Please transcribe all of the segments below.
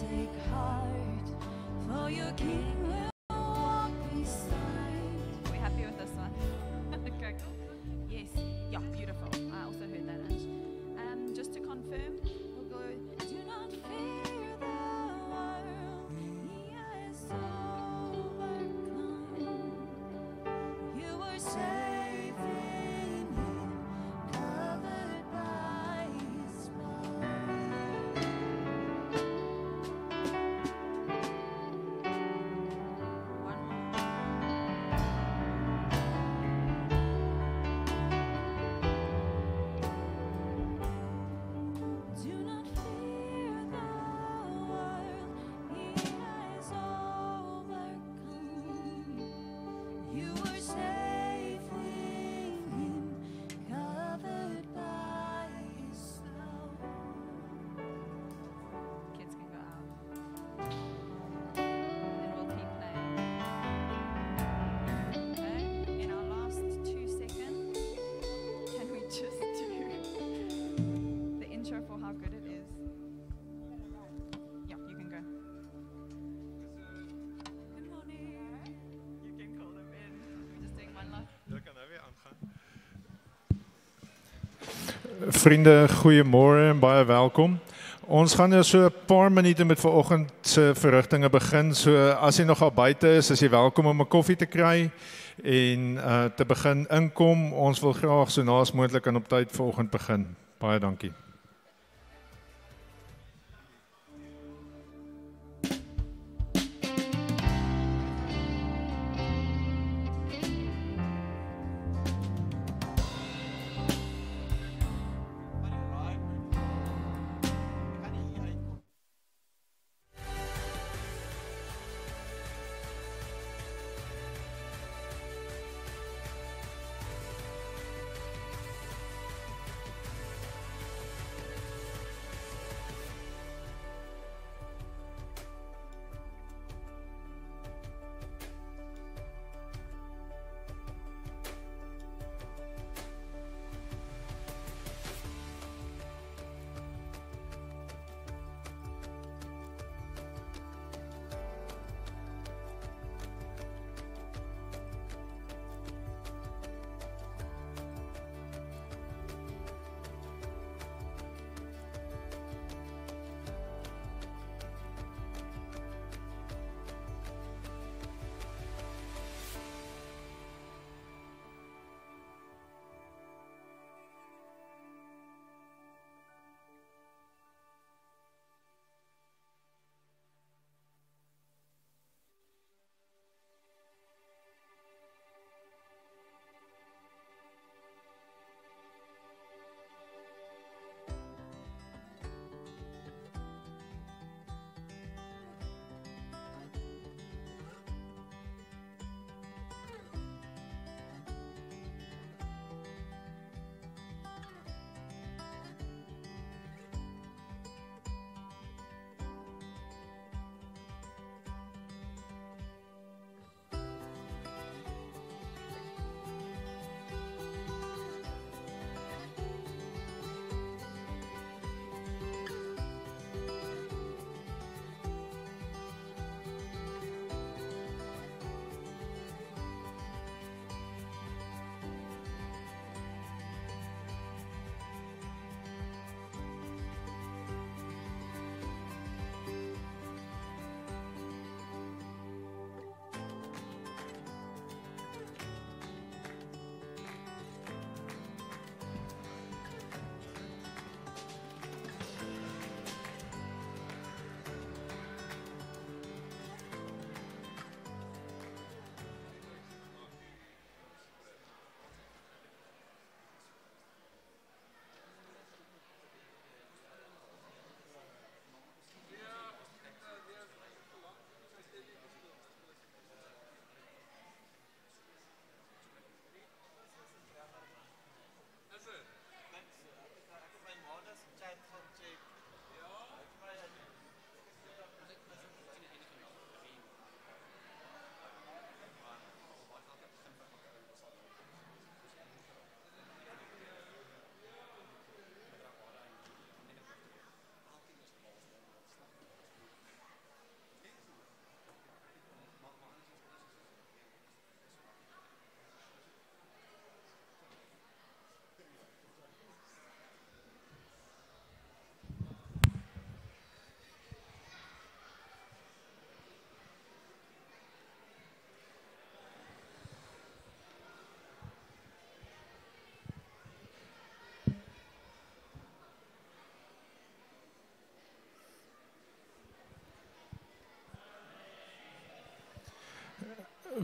take heart, for your King will walk beside. Are we happy with this one? Okay, cool. Yes. Yeah, beautiful. I also heard that, Ange. Just to confirm, we'll go. Do not fear the world, he has overcome. You were safe in him, covered by his blood. One more. Do not fear the world, he has overcome. You were safe with him, covered by his love. Kids can go out. And we'll keep playing. Okay? In our last 2 seconds, can we just do the intro for how good it is? Yeah, you can go. Good morning. You can call them in. We're just doing one last. Dit kan nou weer aangaan. Vriende, goeiemôre en baie welkom. Ons gaan nou so 'n paar minute met vanoggend se verrigtinge begin. So as jy nog al buite is jy welkom om 'n koffie te kry en te begin inkom. Ons wil graag so naas moontlik en op tyd vanoggend begin. Baie dankie.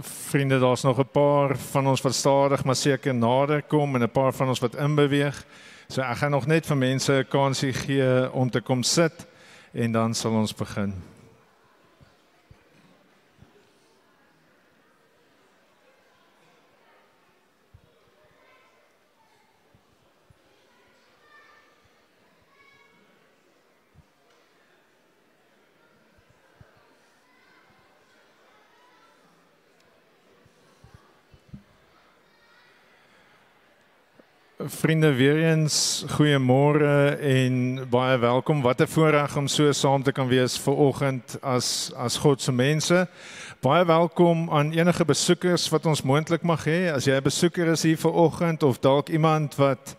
Vriende, daar's nog 'n paar van ons wat stadig maar seker nader kom en 'n paar van ons wat inbeweeg. So ek gaan nog net vir mense 'n kansie gee om te kom sit en dan sal ons begin. Vriende, weer eens goeiemôre en baie welkom. Wat 'n voorreg om so saam te kan wees vanoggend as God se mense. Baie welkom aan enige besoekers wat ons moontlik mag hê. As jy 'n besoeker is hier vanoggend of dalk iemand wat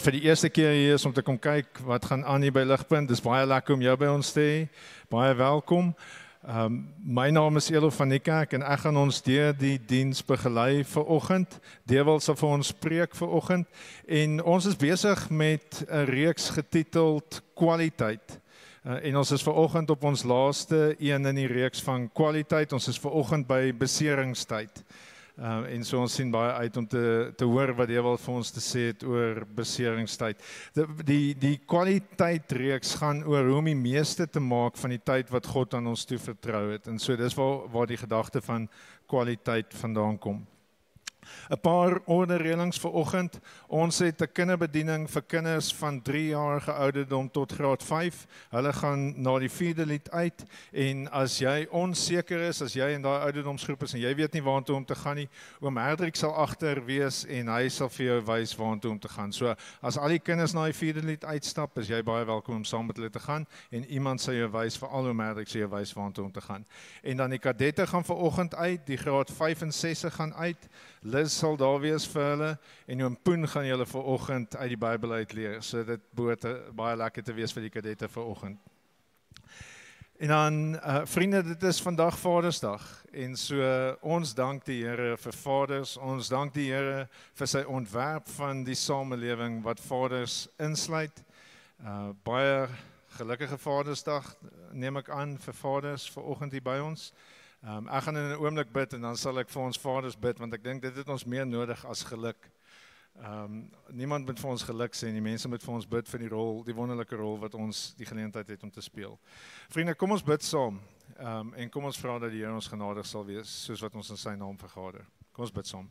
vir die eerste keer hier is om te kom kyk wat gaan aan hier by Ligpunt, dis baie lekker om jou by ons te hê. Baie welkom. My naam is Elof van die Kerk en ek gaan ons deur die diens begelei vanoggend. Dewald sal vir ons preek vanoggend en ons is besig met 'n reeks getiteld Kwaliteit. En ons is vanoggend op ons laaste een in die reeks van kwaliteit. Ons is vanoggend by beseringstyd. En so ons sien baie uit om te hoor wat Dewald vir ons te sê het oor beseringstyd. Die kwaliteitreeks gaan oor hoe om die meeste te maak van die tyd wat God aan ons toe vertrou het. En so dis waar die gedagte van kwaliteit vandaan kom. 'n Paar onderreëlings vanoggend. Ons het 'n kinderbediening vir kinders van 3 jaar ouderdom tot graad 5. Hulle gaan na die 4de lied uit en as jy onseker is, as jy in daai ouderdomsgroep is en jy weet nie waartoe om te gaan nie, oom Hendrik sal agter wees en hy sal vir jou wys waartoe om te gaan. So as al die kinders na die 4de lied uitstap, is jy baie welkom om saam met hulle te gaan en iemand sal jou wys, veral oom Hendrik sal jou wys waartoe om te gaan. En dan die kadette gaan vanoggend uit, die graad 5 en 6 gaan uit. Liz sal daar wees vir hulle en oom Poen gaan julle vanoggend uit die Bybel uit leer. So dit behoort baie lekker te wees vir die kadette vanoggend. En dan vriende, dit is vandag Vadersdag en so ons dank die Here vir vaders. Ons dank die Here vir sy ontwerp van die samelewing wat vaders insluit. Baie gelukkige Vadersdag neem ek aan vir vaders vanoggend hier by ons. Ek gaan in 'n oomblik bid en dan sal ek vir ons vaders bid, want ek dink dit het ons meer nodig as geluk. Niemand moet vir ons geluk sê nie, mense moet vir ons bid vir die wonderlike rol wat ons die geleentheid het om te speel. Vriende, kom ons bid saam en kom ons vra dat die Here ons genadig sal wees, soos wat ons in sy naam vergader. Kom ons bid saam.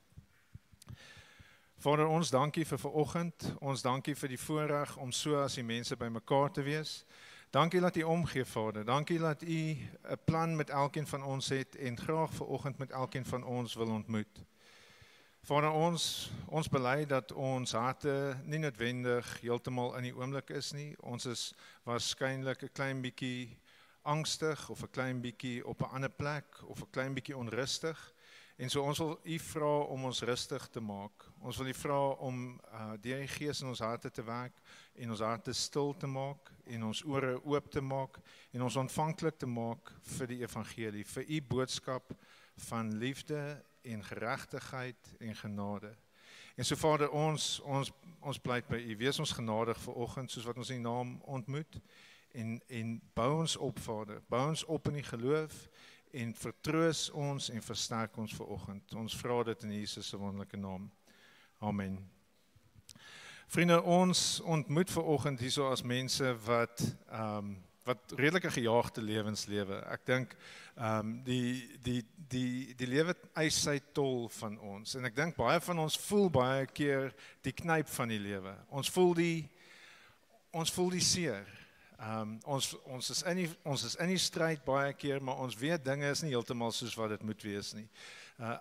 Vader, ons dankie vir vanoggend, ons dankie vir die voorreg om so as die mense by mekaar te wees. Dankie dat U omgee, Vader. Dankie dat U 'n plan met elkeen van ons het en graag vanoggend met elkeen van ons wil ontmoet. Vader, ons bely dat ons harte nie noodwendig heeltemal in die oomblik is nie. Ons is waarskynlik 'n klein bietjie angstig of 'n klein bietjie op 'n ander plek of 'n klein bietjie onrustig. En so ons wil U vra om ons rustig te maak. Ons wil U vra om deur die Gees in ons harte te werk en ons harte stil te maak en ons ore oop te maak en ons ontvanklik te maak vir die evangelie, vir U boodskap van liefde en geregtigheid en genade. En so Vader, ons pleit by U, wees ons genadig vanoggend soos wat ons U naam ontmoet en bou ons op, Vader, bou ons op in die geloof en vertroos ons en versterk ons vanoggend. Ons vra dit in Jesus se wonderlike naam. Amen. Vriende, ons ontmoet vanoggend hierso as mense wat redelike gejaagde lewens lewe. Ek dink die lewe eis sy tol van ons en ek dink baie van ons voel baie keer die knyp van die lewe. Ons voel die seer. Ons is in die stryd baie keer, maar ons weet dinge is nie heeltemal soos wat dit moet wees nie.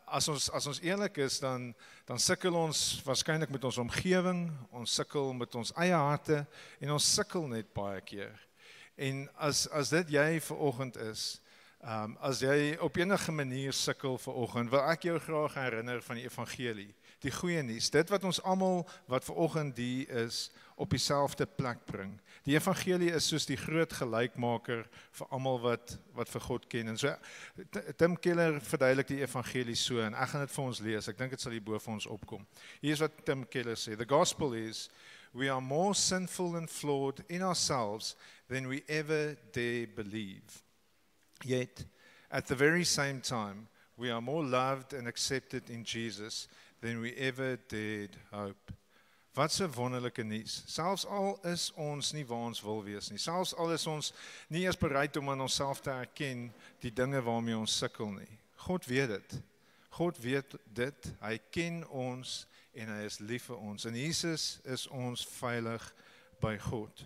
As ons eerlik is, dan sukkel ons waarskynlik met ons omgewing, ons sukkel met ons eie harte en ons sukkel net baie keer. En as dit jy vanoggend is, as jy op enige manier sukkel vanoggend, wil ek jou graag herinner van die evangelie, die goeie nuus, dit wat ons almal wat vanoggend hier is, op dieselfde plek bring. Die evangelie is soos die groot gelykmaker vir almal wat vir God ken. En so Tim Keller verduidelik die evangelie so en ek gaan dit vir ons lees. Ek dink dit sal hier bo vir ons opkom. Hier is wat Tim Keller sê: The gospel is, we are more sinful and flawed in ourselves than we ever dare believe. Yet, at the very same time, We are more loved and accepted in Jesus than we ever dared hope. Wat 'n wonderlike nuus. Selfs al is ons nie waar ons wil wees nie. Selfs al is ons nie eens bereid om aan onsself te erken die dinge waarmee ons sukkel nie. God weet dit. God weet dit. Hy ken ons en hy is lief vir ons. En Jesus is ons veilig by God.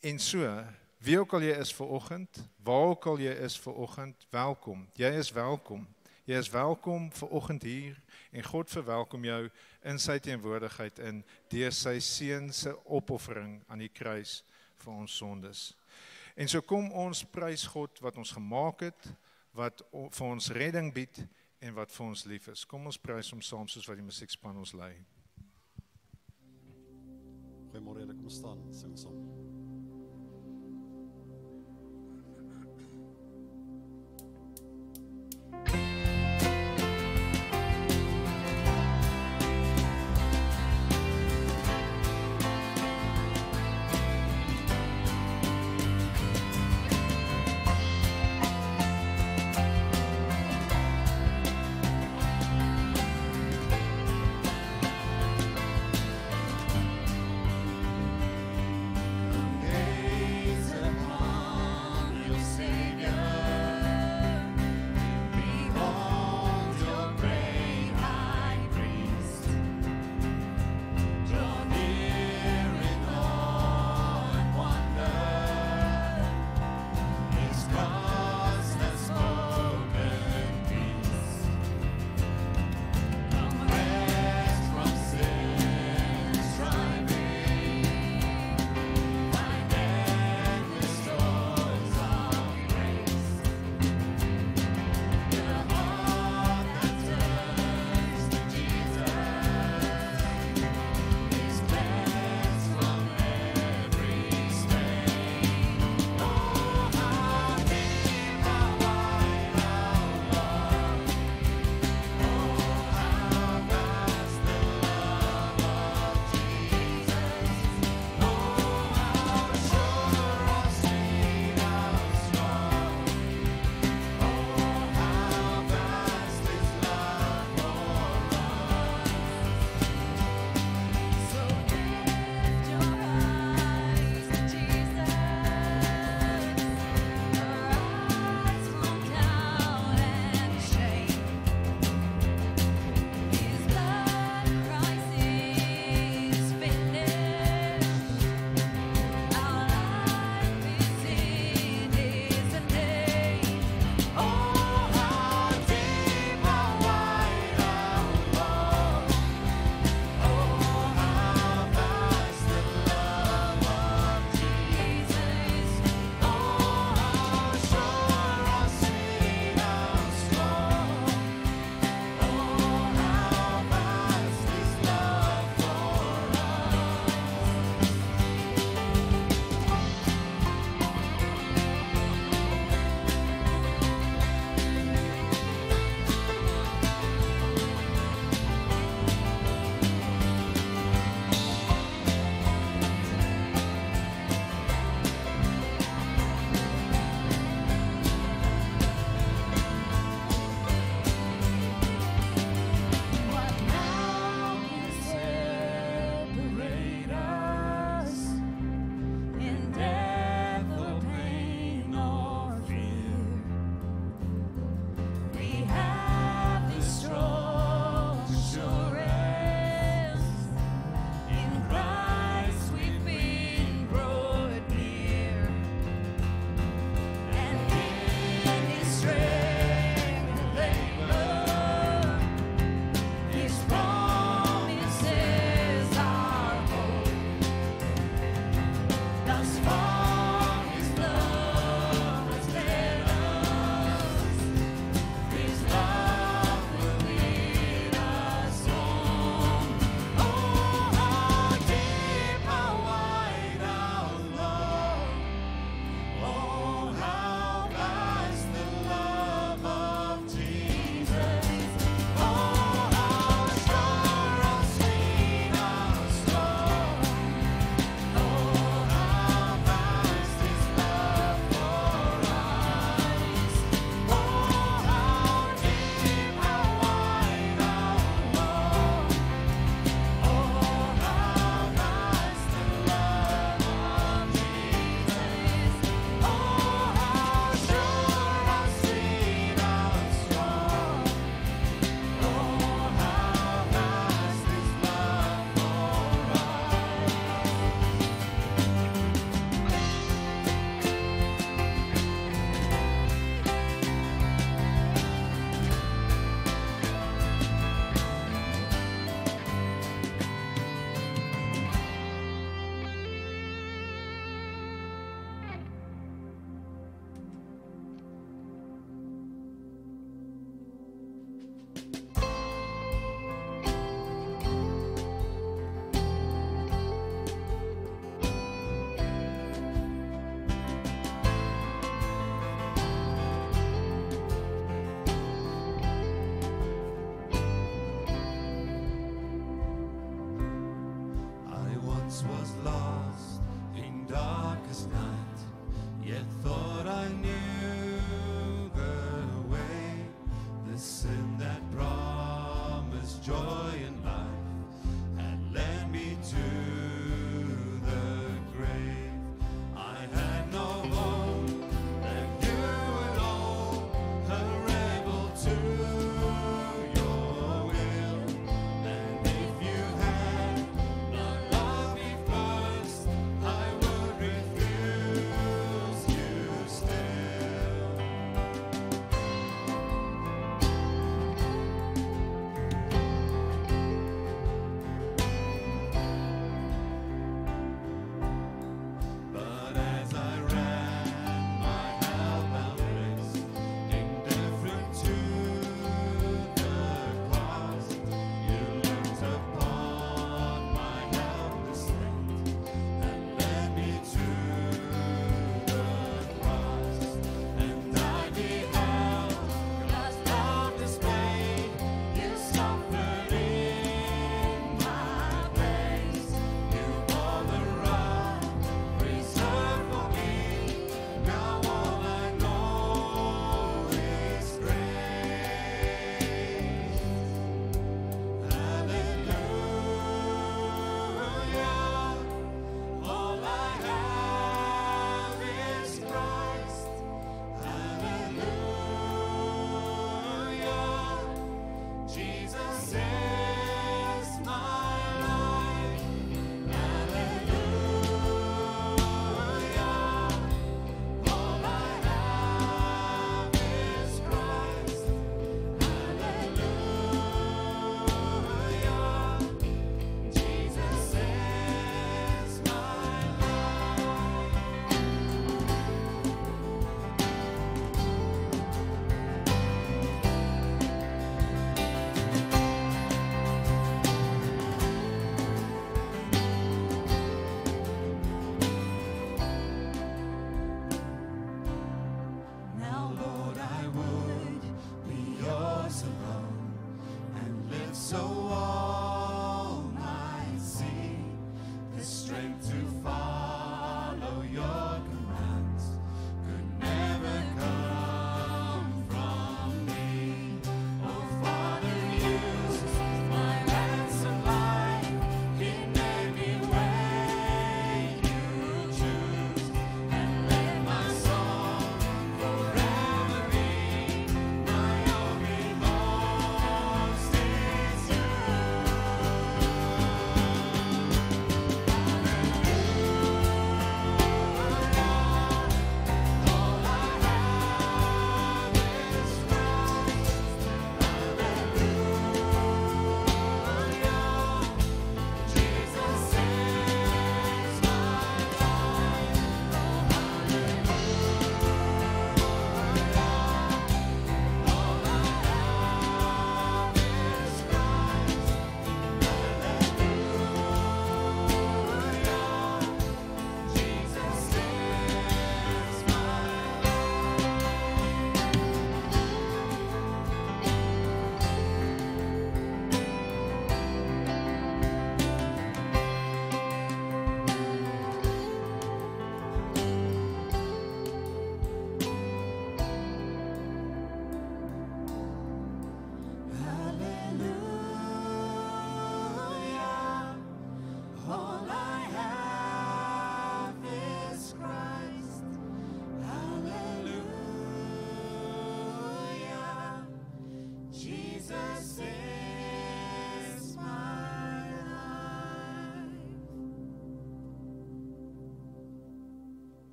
En so, wie ook al jy is vanoggend, waar ook al jy is vanoggend, welkom. Jy is welkom. Jy is welkom vanoggend hier en God verwelkom jou in sy teenwoordigheid in deur sy seun se opoffering aan die kruis vir ons sondes. En so kom ons prys God wat ons gemaak het, wat vir ons redding bied en wat vir ons lief is. Kom ons prys hom saam soos wat die musiekspan ons lei. Goeiemôre julle, kom staan, sing saam.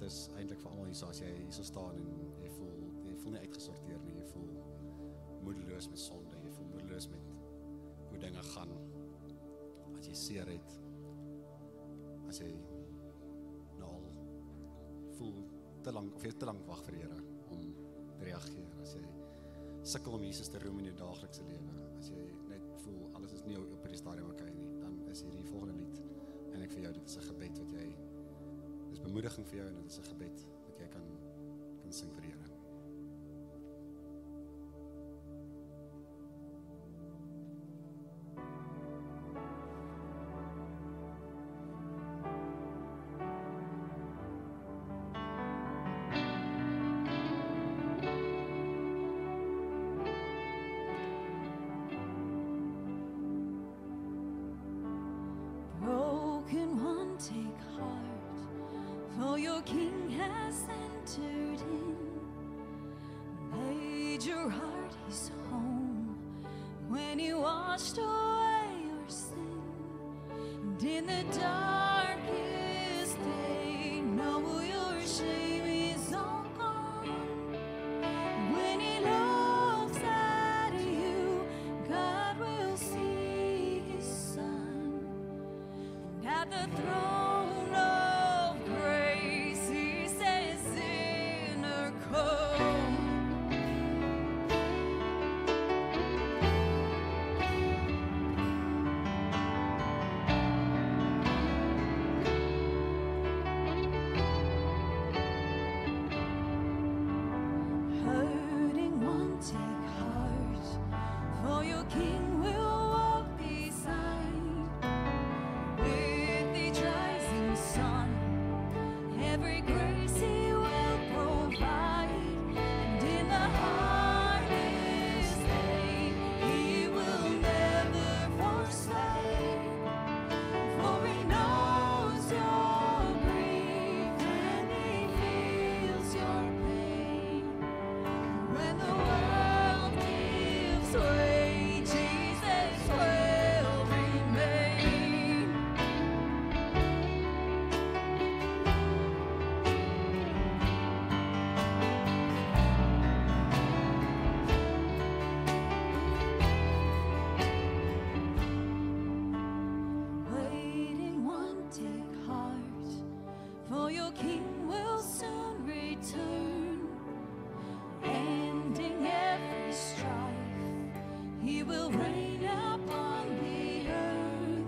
is eintlik vir almal hier, as jy hier so staan en jy voel nie uitgesorteer nie, jy voel moedeloos met sonde, jy voel moedeloos met hoe dinge gaan, as jy seer het, as jy nou al voel te lang, of jy te lang wag vir die Here om te reageer, as jy sukkel om Jesus te roem in jou daaglikse lewe, as jy net voel, alles is nie op die stadium oké nie, dan is hier die volgende lied, en ek vir jou, dit is 'n gebed wat jy, dit is bemoediging vir jou, en dit is 'n gebed wat jy kan sing vir die Here. Broken one, take heart, for your King has entered in. Made your heart his home when he washed away your sin. And in the darkest day, know your shame is all gone. When he looks at you, God will see his Son. At the throne of grace, he says, sinner, come. Hurting one, take heart, for your King will walk beside. With each rising sun, every grace he will provide. And in the hardest day, he will never forsake. For he knows your grief and he feels your pain. When the world gives way, Jesus will remain. Waiting one, take heart, for your King will soon return. Ending every strife, he will reign upon the earth.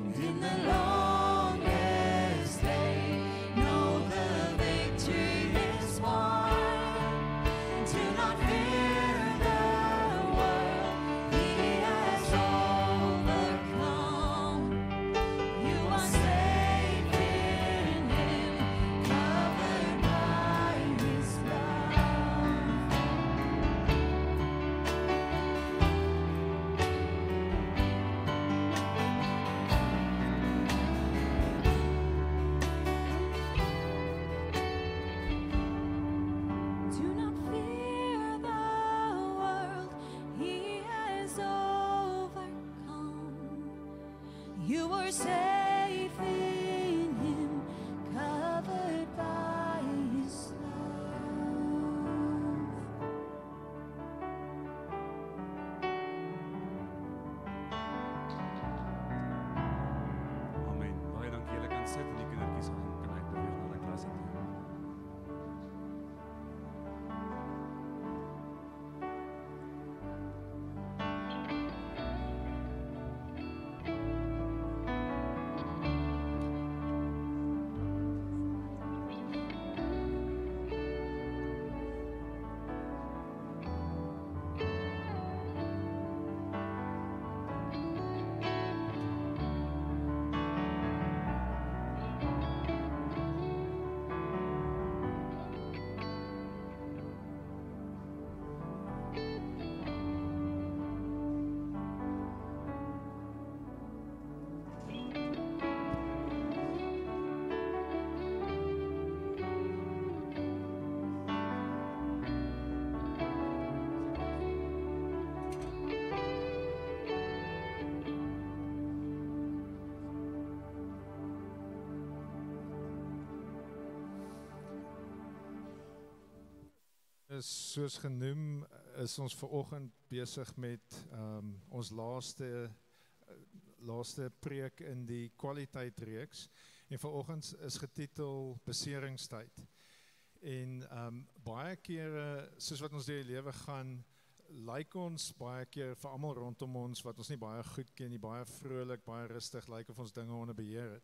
And in the longest day, know the victory is won. Do not fear the world, he has overcome. You are safe in him, covered by his love. Do not fear the world, he has overcome. You were safe in him, covered by his love. Amen. Baie dankie. Julle kan sit en die kindertjies kan uitbeweeg na die klas toe. Soos genoem is ons vanoggend besig met ons laaste preek in die kwaliteitreeks en vanoggend is getitel Beseringstyd. En baie kere soos wat ons deur die lewe gaan, lyk ons baie keer vir almal rondom ons wat ons nie baie goed ken nie, baie vrolik, baie rustig, lyk of ons dinge onder beheer het.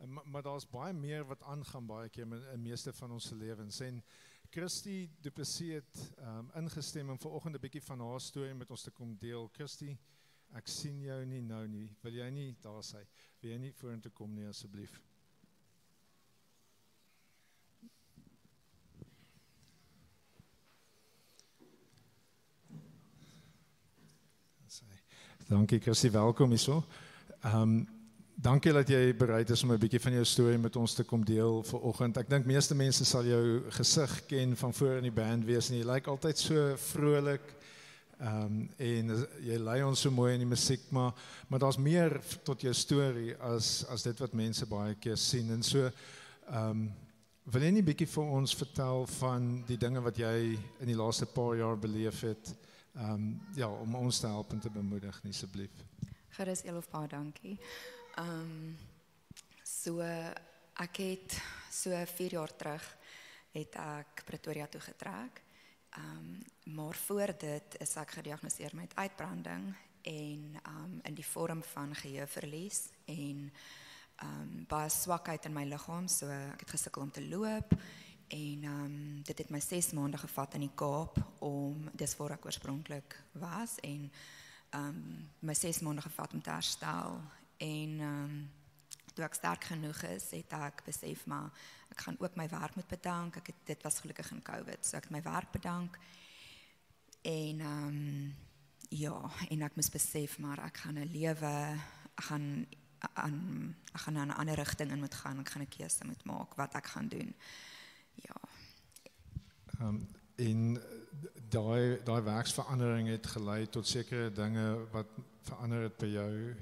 Maar daar's baie meer wat aangaan baie keer in meeste van ons lewens. En Christy Du Plessis het ingestem om vanoggend 'n bietjie van haar storie met ons te kom deel. Christy, ek sien jou nie nou nie. Wil jy nie daar sy? Wil jy nie vorentoe kom nie asseblief? Dankie Christy, welkom hierso. Dankie dat jy bereid is om 'n bietjie van jou storie met ons te kom deel vanoggend. Ek dink meeste mense sal jou gesig ken van voor in die band wees en jy lyk altyd so vrolik en jy lei ons so mooi in die musiek, maar daar's meer tot jou storie as dit wat mense baie keer sien. En so wil jy nie bietjie vir ons vertel van die dinge wat jy in die laaste paar jaar beleef het? Om ons te help en te bemoedig, asseblief. Gerus Elof, baie dankie. Ek het so 4 jaar terug het ek Pretoria toe getrek. Maar voor dit is ek gediagnoseer met uitbranding en in die vorm van geheueverlies en baie swakheid in my liggaam, so ek het gesukkel om te loop. En dit het my 6 maande gevat in die Kaap dis waar ek oorspronklik was en my 6 maande gevat om te herstel en toe ek sterk genoeg is, het ek besef maar ek gaan ook my werk moet bedank. Dit was gelukkig in COVID, so ek het my werk bedank en en ek moes besef maar ek gaan 'n lewe, ek gaan in 'n ander rigting in moet gaan, ek gaan 'n keuse moet maak wat ek gaan doen. Ja. En daai werksverandering het gelei tot sekere dinge wat verander het by jou.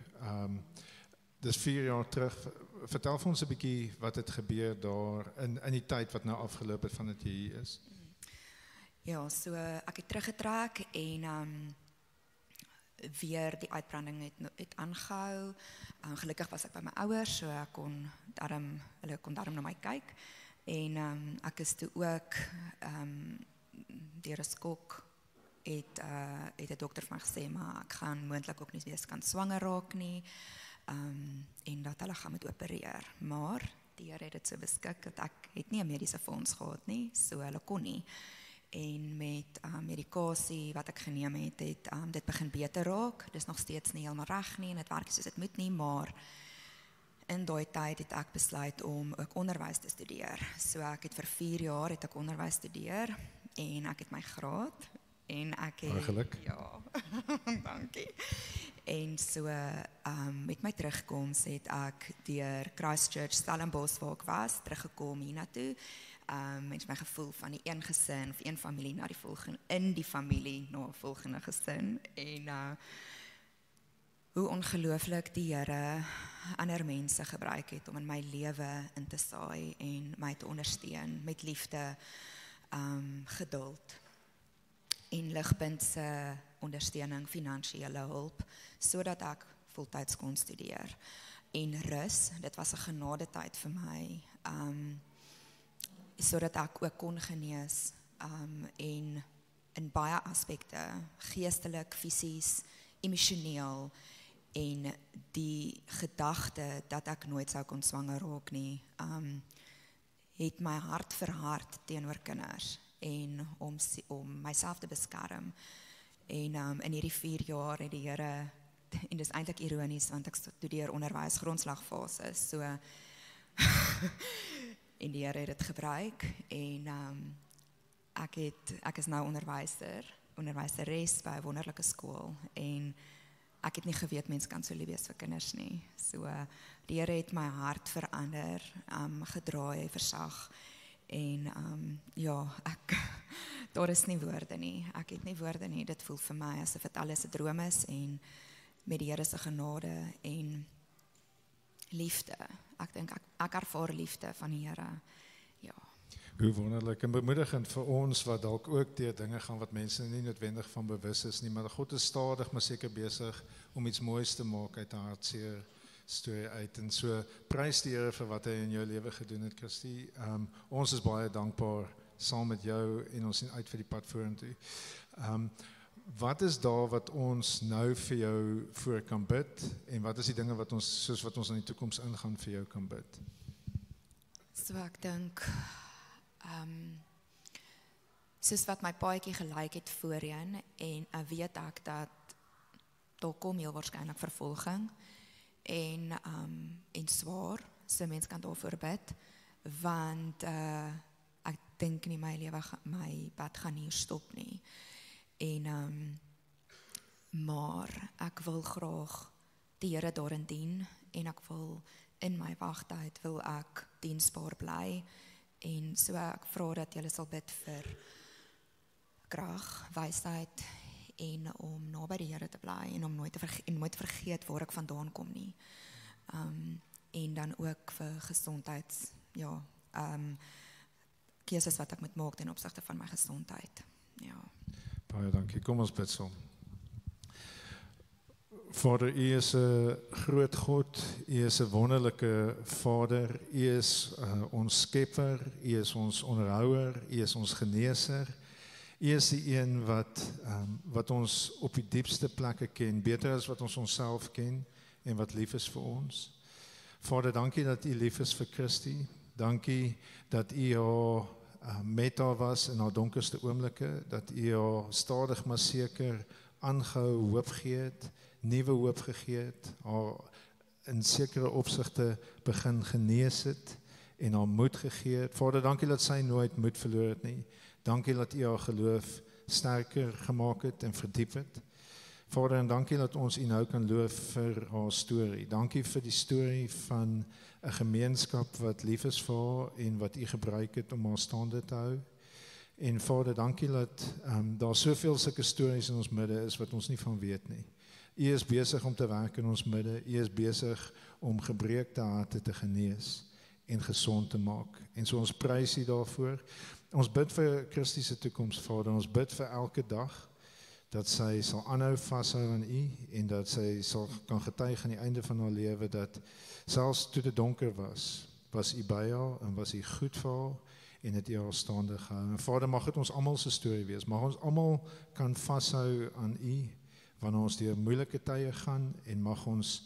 Dis 4 jaar terug. Vertel vir ons 'n bietjie wat het gebeur daar in die tyd wat nou afgeloop het vandat jy hier is. Ja, so ek het teruggetrek en weer die uitbranding het aangehou. Gelukkig was ek by my ouers, so hulle kon darm na my kyk. En ek is toe ook deur 'n skok het 'n dokter vir my gesê maar ek gaan moontlik ook nie weer kan swanger raak nie en dat hulle gaan moet opereer. Maar die Here het dit so beskik dat ek het nie 'n mediese fonds gehad nie, so hulle kon nie. En met medikasie wat ek geneem het dit begin beter raak. Dis nog steeds nie heeltemal reg nie en dit werk soos dit moet nie, maar in daai tyd het ek besluit om ook onderwys te studeer. So ek het vir 4 jaar het ek onderwys studeer en ek het my graad en ek het geluk. Ja. Dankie. En so met my terugkoms het ek deur Christchurch Stellenbosch waar ek was teruggekom hiernatoe. Met my gevoel van die een gesin of een familie na die volgende in die familie na 'n volgende gesin en hoe ongelooflik die Here ander mense gebruik het om in my lewe in te saai en my te ondersteun met liefde, geduld en Ligpunt se ondersteuning, finansiële hulp, sodat ek voltyds kon studeer. En rus, dit was 'n genadetyd vir my, sodat ek ook kon genees en in baie aspekte, geestelik, fisies, emosioneel, en die gedagte dat ek nooit sou kon swanger raak nie, het my hart verhard teenoor kinders en om myself te beskerm. En in hierdie 4 jaar het die Here, en dis eintlik ironies want ek studeer onderwys grondslagfase, so en die Here het dit gebruik en ek is nou onderwyseres by 'n wonderlike skool en ek het nie geweet mens kan so lief wees vir kinders nie. So die Here het my hart verander, gedraai, versag en daar is nie woorde nie. Ek het nie woorde nie. Dit voel vir my asof dit alles 'n droom is en met die Here se genade en liefde. Ek dink ek ervaar liefde van die Here. Ja. Hoe wonderlik en bemoedigend vir ons wat dalk ook deur dinge gaan wat mense nie noodwendig van bewus is nie, maar God is stadig maar seker besig om iets moois te maak uit 'n hartseer storie uit. En so prys die Here vir wat hy in jou lewe gedoen het, Christie. Ons is baie dankbaar saam met jou en ons sien uit vir die pad vorentoe. Wat is daar wat ons nou vir jou voor kan bid en wat is die dinge wat ons soos wat ons in die toekoms ingaan vir jou kan bid? So ek dink soos wat my paadjie gelyk het voorheen en weet ek dat daar kom heel waarskynlik vervolging en swaar, so mens kan daarvoor bid, want ek dink nie my pad gaan hier stop nie. Maar ek wil graag die Here daarin dien en ek wil in my wagtyd wil ek diensbaar bly en so ek vra dat julle sal bid vir krag, wysheid en om naby die Here te bly en om nooit te vergeet waar ek vandaan kom nie. En dan ook vir gesondheids keuses wat ek moet maak ten opsigte van my gesondheid. Ja. Baie dankie. Kom ons bid saam. Vader, U is 'n groot God, U is 'n wonderlike Vader, U is ons skepper, U is ons onderhouer, U is ons geneeser. U is die een wat ons op die diepste plekke ken, beter as wat ons onsself ken en wat lief is vir ons. Vader, dankie dat U lief is vir Christie. Dankie dat U haar met haar was in haar donkerste oomblikke, dat U haar stadig maar seker aangehou hoop gegee het, nuwe hoop gegee het, haar in sekere opsigte begin genees het en haar moed gegee het. Vader, dankie dat sy nooit moed verloor het nie. Dankie dat U haar geloof sterker gemaak het en verdiep het. Vader, en dankie dat ons U nou kan loof vir haar storie. Dankie vir die storie van 'n gemeenskap wat lief is vir haar en wat U gebruik het om haar staande te hou. En Vader, dankie dat daar soveel sulke stories in ons midde is wat ons nie van weet nie. U is besig om te werk in ons midde. U is besig om gebreekte harte te genees en gesond te maak. En so ons prys U daarvoor. Ons bid vir Christie se toekoms, Vader. Ons bid vir elke dag dat sy sal aanhou vashou aan U en dat sy sal kan getuig aan die einde van haar lewe dat selfs toe dit donker was U by haar en was U goed vir haar en het U haar staande gehou. En Vader, mag dit ons almal se storie wees. Mag ons almal kan vashou aan U wanneer ons deur moeilike tye gaan en mag ons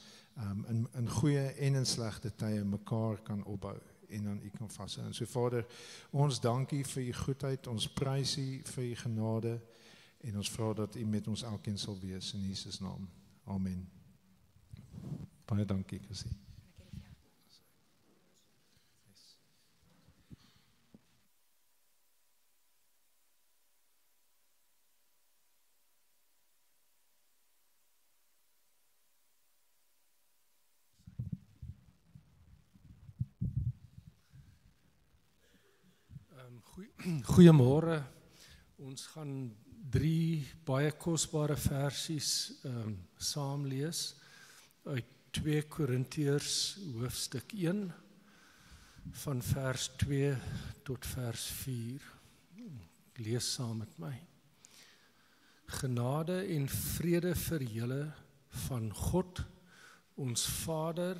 in goeie en in slegte tye mekaar kan opbou en aan U kan vashou. En so Vader, ons dankie vir U goedheid, ons prys U vir U genade en ons vra dat U met ons elkeen sal wees in Jesus naam. Amen. Baie dankie, Cassie. Goeiemôre. Ons gaan 3 baie kosbare versies saam lees uit 2 Korintiërs hoofstuk 1 van vers 2 tot vers 4. Lees saam met my. Genade en vrede vir julle van God, ons Vader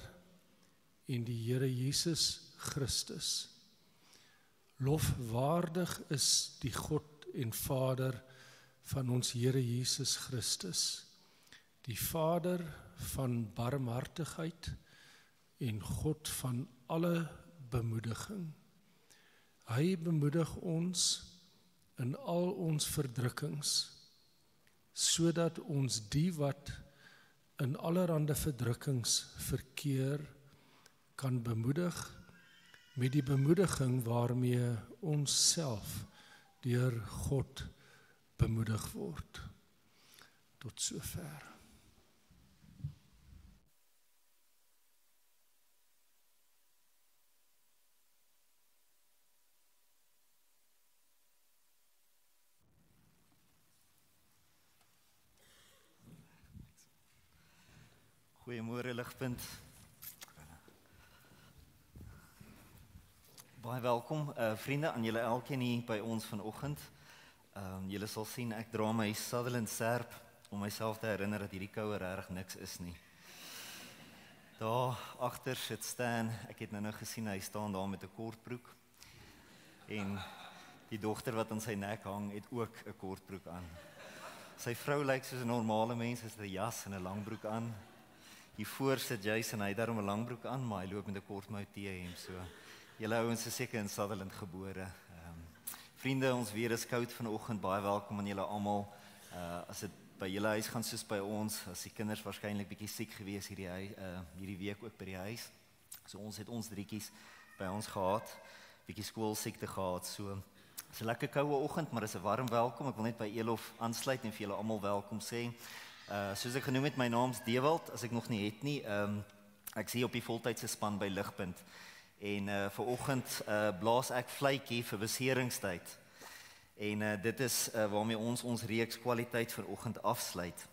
en die Here Jesus Christus. Lofwaardig is die God en Vader van ons Here Jesus Christus, die Vader van barmhartigheid en God van alle bemoediging. Hy bemoedig ons in al ons verdrukkings, sodat ons die wat in allerhande verdrukkings verkeer, kan bemoedig met die bemoediging waarmee ons self deur God bemoedig word. Tot sover. Goeiemôre Ligpunt. Baie welkom, vriende, aan julle elkeen hier by ons vanoggend. Julle sal sien, ek dra my Sutherland serp om myself te herinner dat hierdie koue regtig niks is nie. Daar agter sit Stan, ek het nou gesien hy staan daar met 'n kortbroek. En die dogter wat aan sy nek hang, het ook 'n kortbroek aan. Sy vrou lyk soos 'n normale mens, sy het 'n jas en 'n langbroek aan. Hier voor sit Jason, hy het daarom 'n langbroek aan, maar hy loop met 'n kortmou T-hem so. Julle ouens is seker in Sutherland gebore. Vriende, ons weer is koud vanoggend. Baie welkom aan julle almal. As dit by julle huis gaan soos by ons, as die kinders waarskynlik bietjie siek gewees hierdie week ook by die huis. So ons het ons drietjies by ons gehad, bietjie skoolsiekte gehad. So dis 'n lekker koue oggend, maar dis 'n warm welkom. Ek wil net by Elof aansluit en vir julle almal welkom sê. Soos ek genoem het, my naam's Dewald, as ek nog nie het nie. Ek is hier op die voltydse span by Ligpunt. En vanoggend blaas ek vletjie vir beseringstyd. En dit is waarmee ons reeks kwaliteit vanoggend afsluit.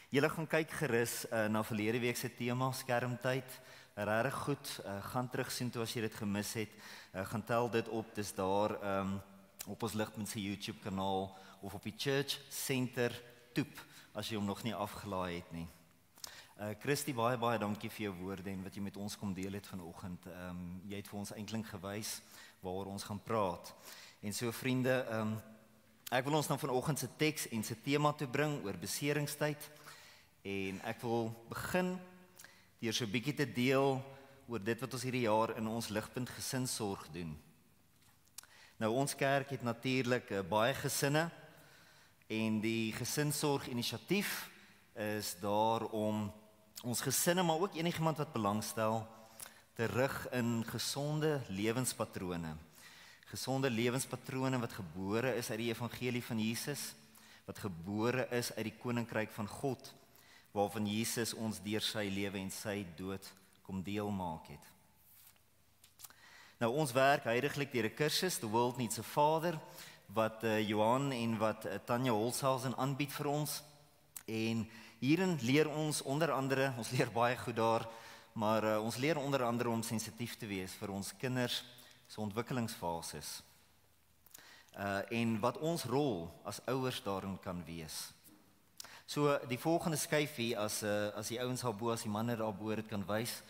Julle gaan kyk gerus na verlede week se tema skermtyd. Regtig goed, gaan terug sien toe as jy dit gemis het. Gaan tel dit op, dis daar op ons Ligpunt se YouTube kanaal of op die Church Center toep as jy hom nog nie afgelaai het nie. Christy, baie dankie vir jou woorde en wat jy met ons kom deel het vanoggend. Jy het vir ons eintlik gewys waaroor ons gaan praat. En so vriende, ek wil ons dan vanoggend se teks en se tema toe bring oor beseringstyd. En ek wil begin deur so 'n bietjie te deel oor dit wat ons hierdie jaar in ons Ligpunt gesinsorg doen. Nou ons kerk het natuurlik baie gesinne en die gesinsorg inisiatief is daar om ons gesinne, maar ook enigiemand wat belangstel, te rig in gesonde lewenspatrone. Gesonde lewenspatrone wat gebore is uit die evangelie van Jesus, wat gebore is uit die koninkryk van God, waarvan Jesus ons deur sy lewe en sy dood kom deel maak het. Nou ons werk heidaglik deur 'n kursus, The World Needs a Father, wat Johan en wat Tanya Holshausen aanbied vir ons. En hierin leer ons onder andere, ons leer baie goed daar, maar ons leer onder andere om sensitief te wees vir ons kinders se ontwikkelingsfases. En wat ons rol as ouers daarin kan wees. So die volgende skyfie, as die ouens daarbo, as die manne daarbo dit kan wys.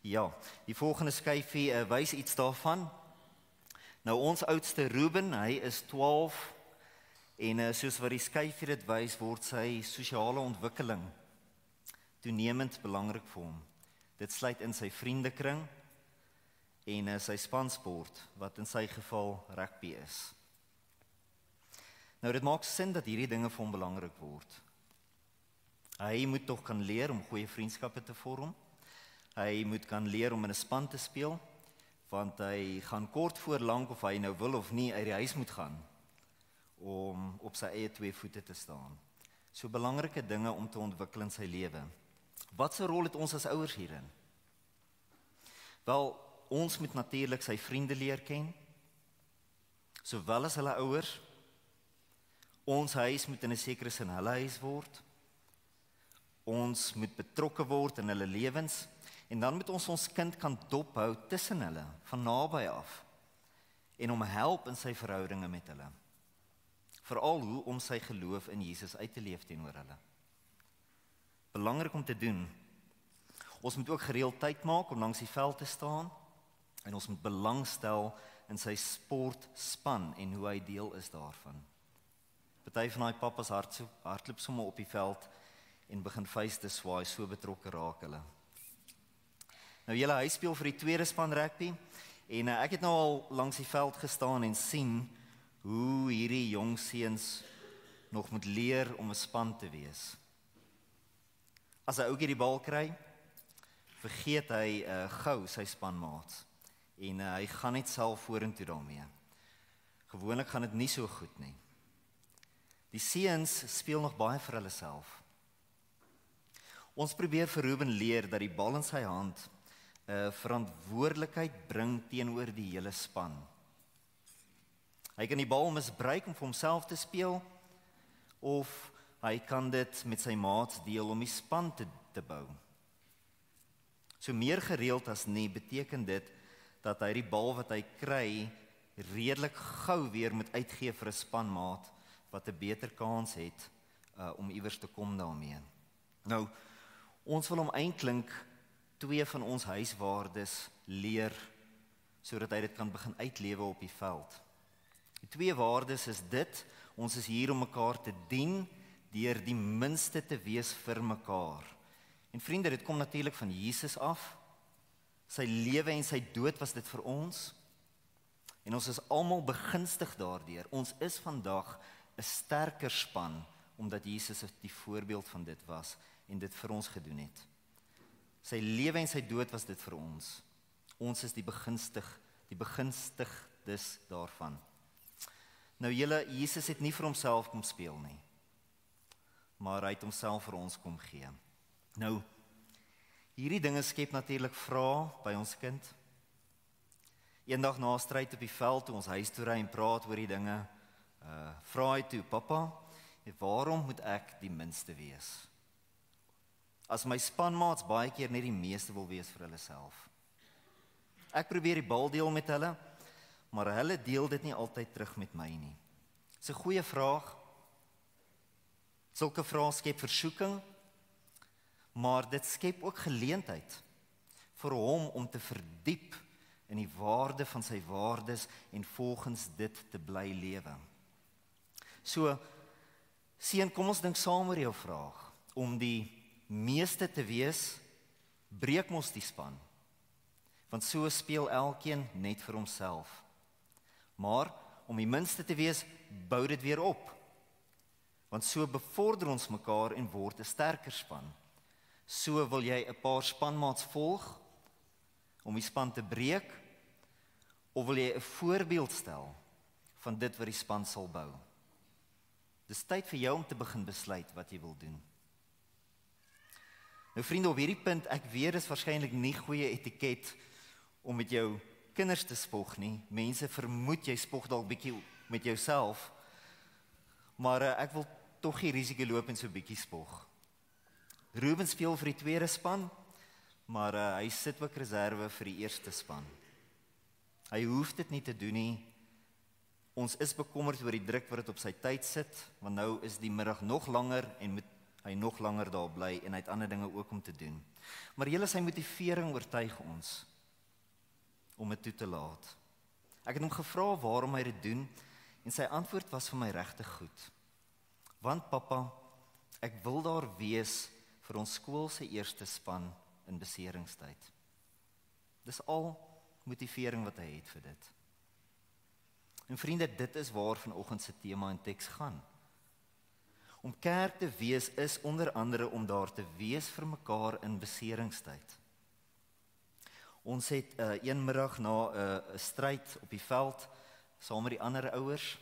Ja, die volgende skyfie wys iets daarvan. Nou ons oudste Ruben, hy is 12 en soos wat die skyfie dit wys, word sy sosiale ontwikkeling toenemend belangrik vir hom. Dit sluit in sy vriendekring en sy spansport, wat in sy geval rugby is. Nou dit maak sin dat hierdie dinge vir hom belangrik word. Hy moet tog kan leer om goeie vriendskappe te vorm. Hy moet kan leer om in 'n span te speel, want hy gaan kort voor lank, of hy nou wil of nie, uit die huis moet gaan om op sy eie 2 voete te staan. So belangrike dinge om te ontwikkel in sy lewe. Wat 'n rol het ons as ouers hierin? Wel, ons moet natuurlik sy vriende leer ken, sowel as hulle ouers. Ons huis moet in 'n sekere sin hulle huis word. Ons moet betrokke word in hulle lewens en dan moet ons kind kan dophou tussen hulle, van naby af, en om help in sy verhoudinge met hulle. Veral hoe om sy geloof in Jesus uit te leef teenoor hulle. Belangrik om te doen. Ons moet ook gereeld tyd maak om langs die veld te staan en ons moet belangstel in sy sportspan en hoe hy deel is daarvan. Party van daai pappas hardloop sommer op die veld en begin vuiste swaai, so betrokke raak hulle. Nou julle hy speel vir die tweede span rugby en ek het nou al langs die veld gestaan en sien hoe hierdie jong seuns nog moet leer om 'n span te wees. As 'n ouetjie die bal kry, vergeet hy gou sy spanmaats en hy gaan net self vorentoe daarmee. Gewoonlik gaan dit nie so goed nie. Die seuns speel nog baie vir hulle self. Ons probeer vir Ruben leer dat die bal in sy hand verantwoordelikheid bring teenoor die hele span. Hy kan die bal misbruik om vir homself te speel of hy kan dit met sy maats deel om die span te bou. So meer gereeld as nie beteken dit dat hy die bal wat hy kry redelik gou weer moet uitgee vir 'n spanmaat wat 'n beter kans het om iewers te kom daarmee. Nou, ons wil hom eintlik 2 van ons huiswaardes leer sodat hy dit kan begin uitlewe op die veld. Die 2 waardes is dit: ons is hier om mekaar te dien deur die minste te wees vir mekaar. En vriende, dit kom natuurlik van Jesus af. Sy lewe en sy dood was dit vir ons. En ons is almal begunstig daardeur. Ons is vandag 'n sterker span omdat Jesus die voorbeeld van dit was en dit vir ons gedoen het. Sy lewe en sy dood was dit vir ons. Ons is die begunstigdes daarvan. Nou julle, Jesus het nie vir homself kom speel nie, maar hy het homself vir ons kom gee. Nou, hierdie dinge skep natuurlik vrae by ons kind. Eendag na 'n stryd op die veld, toe ons huis toe ry en praat oor die dinge, vra hy toe: "Pappa, waarom moet ek die minste wees? As my spanmaats baie keer net die meeste wil wees vir hulle self. Ek probeer die bal deel met hulle, maar hulle deel dit nie altyd terug met my nie." Dis 'n goeie vraag. Sulke vrae skep versoeking, maar dit skep ook geleentheid vir hom om te verdiep in die waarde van sy waardes en volgens dit te bly lewe. So, seun, kom ons dink saam oor jou vraag. Om die meeste te wees, breek mos die span. Want so speel elkeen net vir homself. Maar om die minste te wees, bou dit weer op. Want so bevorder ons mekaar en word 'n sterker span. So wil jy 'n paar spanmaats volg om die span te breek, of wil jy 'n voorbeeld stel van dit wat die span sal bou? Dis tyd vir jou om te begin besluit wat jy wil doen. Nou vriende, op hierdie punt, ek weet is waarskynlik nie goeie etiket om met jou kinders te spog nie. Mense vermoed jy spog dalk bietjie met jouself, maar ek wil tog die risiko loop en so bietjie spog. Ruben speel vir die tweede span, maar hy sit ook reserve vir die eerste span. Hy hoef dit nie te doen nie. Ons is bekommerd oor die druk wat dit op sy tyd sit, want nou is die middag nog langer en moet hy nog langer daar bly en hy het ander dinge ook om te doen. Maar julle, sy motivering oortuig ons om dit toe te laat. Ek het hom gevra waarom hy dit doen en sy antwoord was vir my regtig goed. Want pappa, ek wil daar wees vir ons skool se eerste span in beseringstyd. Dis al motivering wat hy het vir dit. En vriende, dit is waar vanoggend se tema en teks gaan. Om kerk te wees is onder andere om daar te wees vir mekaar in beseringstyd. Ons het een middag na 'n stryd op die veld saam met die ander ouers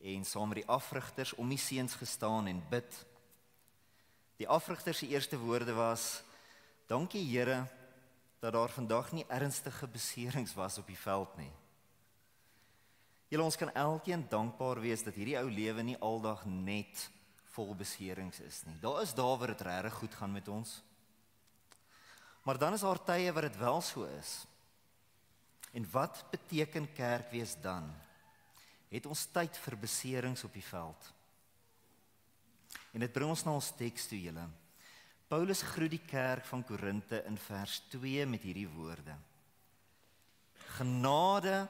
en saam met die afrigters om die seuns gestaan en bid. Die afrigter se eerste woorde was: "Dankie Here dat daar vandag nie ernstige beserings was op die veld nie." Julle, ons kan elkeen dankbaar wees dat hierdie ou lewe nie aldag net vol beserings is nie. Daar is dae waar dit regtig goed gaan met ons. Maar dan is daar tye waar dit wel so is. En wat beteken kerk wees dan? Het ons tyd vir beserings op die veld? En dit bring ons na ons teks toe, julle. Paulus groet die kerk van Korinte in vers 2 met hierdie woorde: "Genade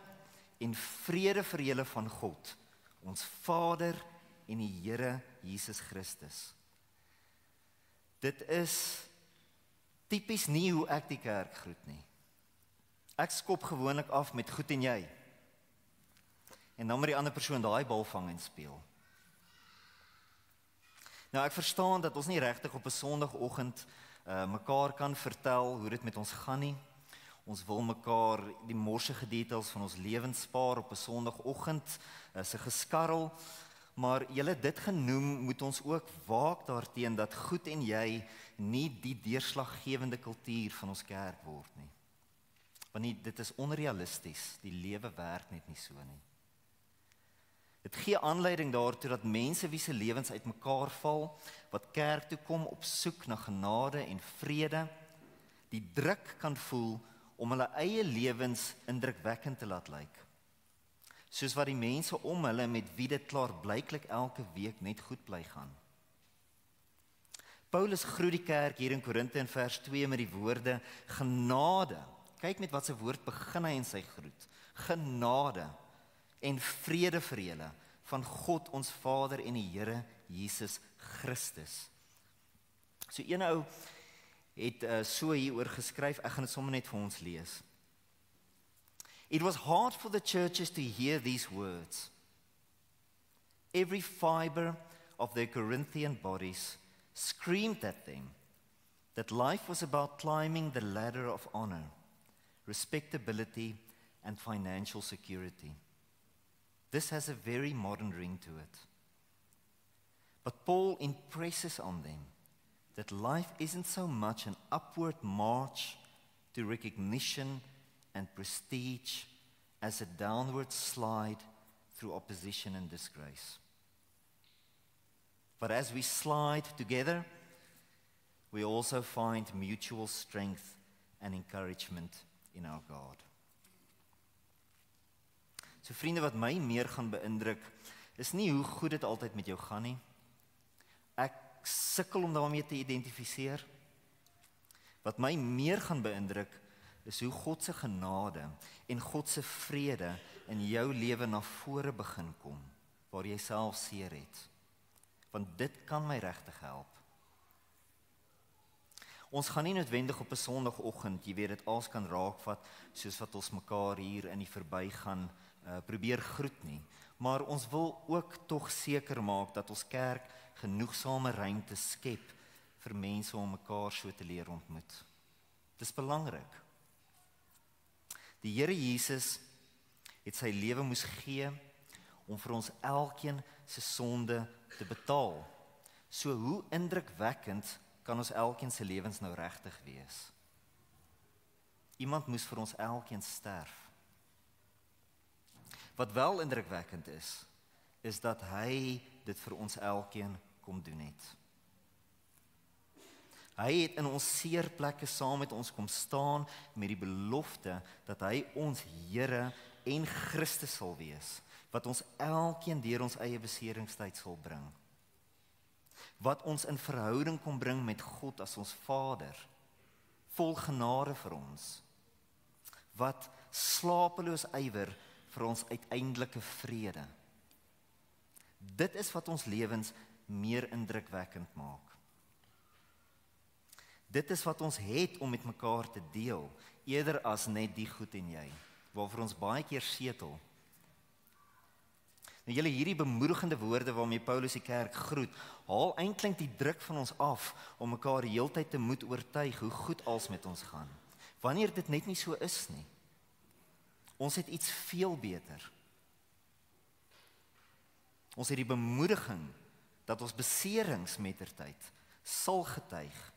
en vrede vir julle van God, ons Vader en die Here Jesus Christus." Dit is tipies nie hoe ek die kerk groet nie. Ek skop gewoonlik af met goed en jy. En dan moet die ander persoon daai bal vang en speel. Nou ek verstaan dat ons nie regtig op 'n Sondagoggend mekaar kan vertel hoe dit met ons gaan nie. Ons wil mekaar die morsige details van ons lewens spaar op 'n Sondagoggend, se geskarrel. Maar julle, dit genoem, moet ons ook waak daarteen dat goed en jy nie die deurslaggewende kultuur van ons kerk word nie. Want dit is onrealisties, die lewe werk net nie so nie. Dit gee aanleiding daartoe dat mense wie se lewens uitmekaar val, wat kerk toe kom op soek na genade en vrede, die druk kan voel om hulle eie lewens indrukwekkend te laat lyk. Soos wat die mense om hulle met wie dit klaarblyklik elke week net goed bly gaan. Paulus groet die kerk hier in Korinthe in vers 2 met die woorde genade. Kyk met wat sy woord begin hy in sy groet. Genade en vrede vir julle van God ons Vader en die Here Jesus Christus. So een ou het so hieroor geskryf, ek gaan dit sommer net vir ons lees. It was hard for the churches to hear these words. Every fiber of their Corinthian bodies screamed at them that life was about climbing the ladder of honor, respectability, and financial security. This has a very modern ring to it. But Paul impresses on them that life isn't so much an upward march to recognition and prestige as a downward slide through opposition and disgrace. But as we slide together, we also find mutual strength and encouragement in our God. So vriende, wat my meer gaan beïndruk, is nie hoe goed dit altyd met jou gaan nie. Ek sukkel om daarmee te identifiseer. Wat my meer gaan beïndruk, is hoe God se genade en God se vrede in jou lewe na vore begin kom, waar jy self seer het. Want dit kan my regtig help. Ons gaan nie noodwendig op 'n Sondagoggend, jy weet dit als kan raakvat, soos wat ons mekaar hier in die verbygaan probeer groet nie. Maar ons wil ook tog seker maak dat ons kerk genoegsame ruimte skep vir mense om mekaar so te leer ontmoet. Dis belangrik. Die Here Jesus het sy lewe moes gee om vir ons elkeen se sonde te betaal. So hoe indrukwekkend kan ons elkeen se lewens nou regtig wees? Iemand moes vir ons elkeen sterf. Wat wel indrukwekkend is dat hy dit vir ons elkeen kom doen het. Hy het in ons seerplekke saam met ons kom staan met die belofte dat hy ons Here en Christus sal wees, wat ons elkeen deur ons eie beseringstyd sal bring. Wat ons in verhouding kom bring met God as ons Vader, vol genade vir ons. Wat slapeloos ywer vir ons uiteindelike vrede. Dit is wat ons lewens meer indrukwekkend maak. Dit is wat ons het om met mekaar te deel, eerder as net die goed en jy, waarvoor ons baie keer setel. Nou julle, hierdie bemoedigende woorde waarmee Paulus die kerk groet, haal eintlik die druk van ons af om mekaar die heeltyd te moet oortuig hoe goed als met ons gaan. Wanneer dit net nie so is nie. Ons het iets veel beter. Ons het die bemoediging dat ons beserings mettertyd sal getuig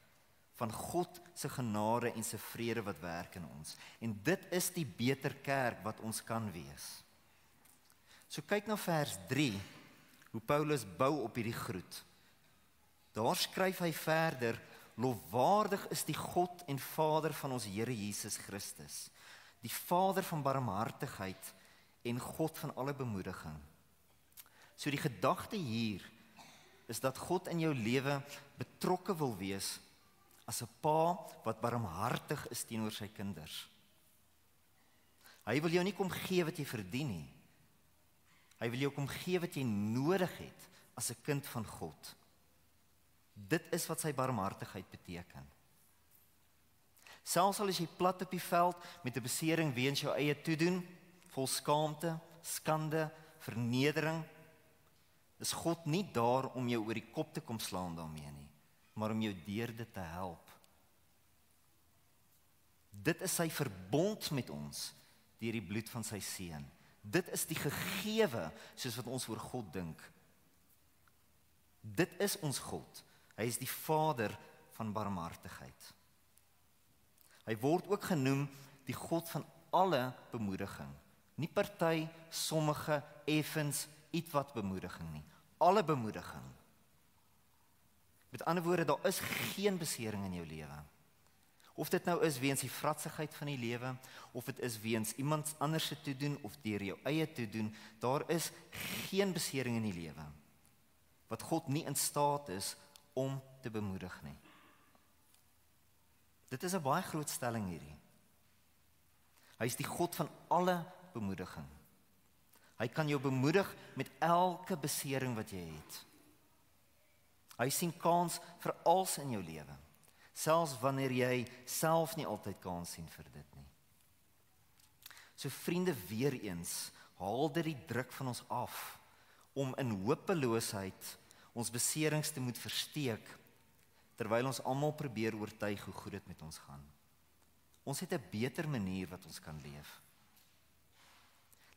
van God se genade en se vrede wat werk in ons. En dit is die beter kerk wat ons kan wees. So kyk na vers 3, hoe Paulus bou op hierdie groet. Daar skryf hy verder, lofwaardig is die God en Vader van ons Here Jesus Christus, die Vader van barmhartigheid en God van alle bemoediging. So die gedagte hier is dat God in jou lewe betrokke wil wees as 'n pa wat barmhartig is teenoor sy kinders. Hy wil jou nie kom gee wat jy verdien nie. Hy wil jou kom gee wat jy nodig het as 'n kind van God. Dit is wat sy barmhartigheid beteken. Selfs al is jy plat op die veld met 'n besering weens jou eie toedoen, vol skaamte, skande, vernedering, is God nie daar om jou oor die kop te kom slaan daarmee nie, maar om jou deur dit te help. Dit is sy verbond met ons deur die bloed van sy seun. Dit is die gegewe soos wat ons oor God dink. Dit is ons God. Hy is die Vader van barmhartigheid. Hy word ook genoem die God van alle bemoediging. Nie party, sommige, effens, ietwat bemoediging nie. Alle bemoediging. Met ander woorde, daar is geen besering in jou lewe. Of dit nou is weens die vratsigheid van die lewe, of dit is weens iemand anders se toedoen of deur jou eie toedoen, daar is geen besering in die lewe wat God nie in staat is om te bemoedig nie. Dit is 'n baie groot stelling hierdie. Hy is die God van alle bemoediging. Hy kan jou bemoedig met elke besering wat jy het. Hy sien kans vir alles in jou lewe, selfs wanneer jy self nie altyd kans sien vir dit nie. So vriende, weer eens, haal dit die druk van ons af om in hopeloosheid ons beserings te moet versteek, terwyl ons almal probeer oortuig hoe goed dit met ons gaan. Ons het 'n beter manier wat ons kan leef.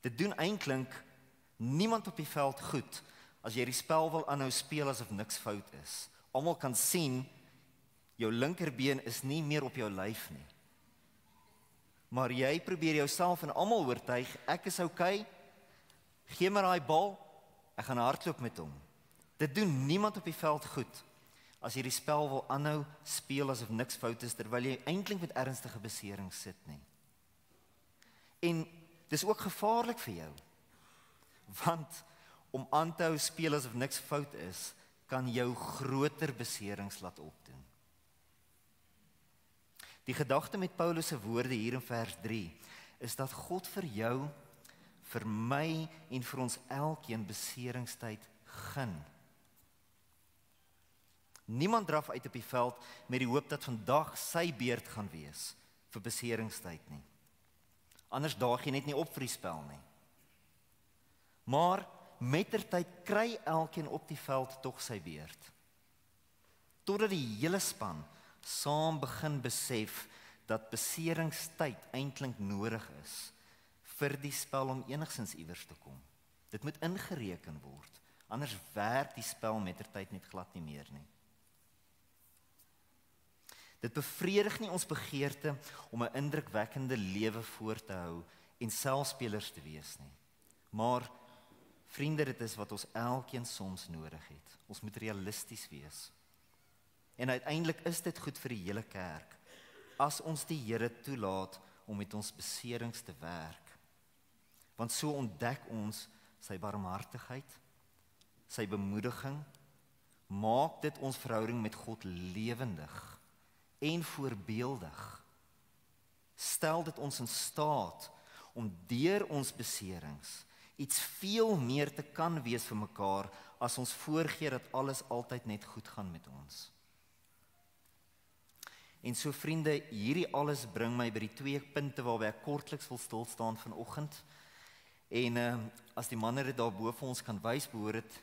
Dit doen eintlik niemand op die veld goed as jy die spel wil aanhou speel asof niks fout is. Almal kan sien jou linkerbeen is nie meer op jou lyf nie. Maar jy probeer jouself en almal oortuig, ek is okay, gee my daai bal, ek gaan hardloop met hom. Dit doen niemand op die veld goed as jy die spel wil aanhou speel asof niks fout is, terwyl jy eintlik met ernstige besering sit nie. En dis ook gevaarlik vir jou, want om aan te hou speel asof niks fout is, kan jou groter beserings laat opdoen. Die gedagte met Paulus se woorde hier in vers 3 is dat God vir jou, vir my en vir ons elkeen beseringstyd gun. Niemand draf uit op die veld met die hoop dat vandag sy beurt gaan wees vir beseringstyd nie. Anders daag jy net nie op vir die spel nie. Maar mettertyd kry elkeen op die veld tog sy beurt. Totdat die hele span saam begin besef dat beseringstyd eintlik nodig is vir die spel om enigstens iewers te kom. Dit moet ingereken word, anders werk die spel mettertyd net glad nie meer nie. Dit bevredig nie ons begeerte om 'n indrukwekkende lewe voor te hou en selfspelers te wees nie. Maar vriende, dit is wat ons elkeen soms nodig het. Ons moet realisties wees. En uiteindelik is dit goed vir die hele kerk as ons die Here toelaat om met ons beserings te werk. Want so ontdek ons sy barmhartigheid, sy bemoediging, maak dit ons verhouding met God lewendig en voorbeeldig. Stel dit ons in staat om deur ons beserings iets veel meer te kan wees vir mekaar as ons voorgee dat alles altyd net goed gaan met ons. En so vriende, hierdie alles bring my by die 2 punte waarby ek kortliks wil stil staan vanoggend. En as die manne dit daarbo vir ons kan wys, behoort dit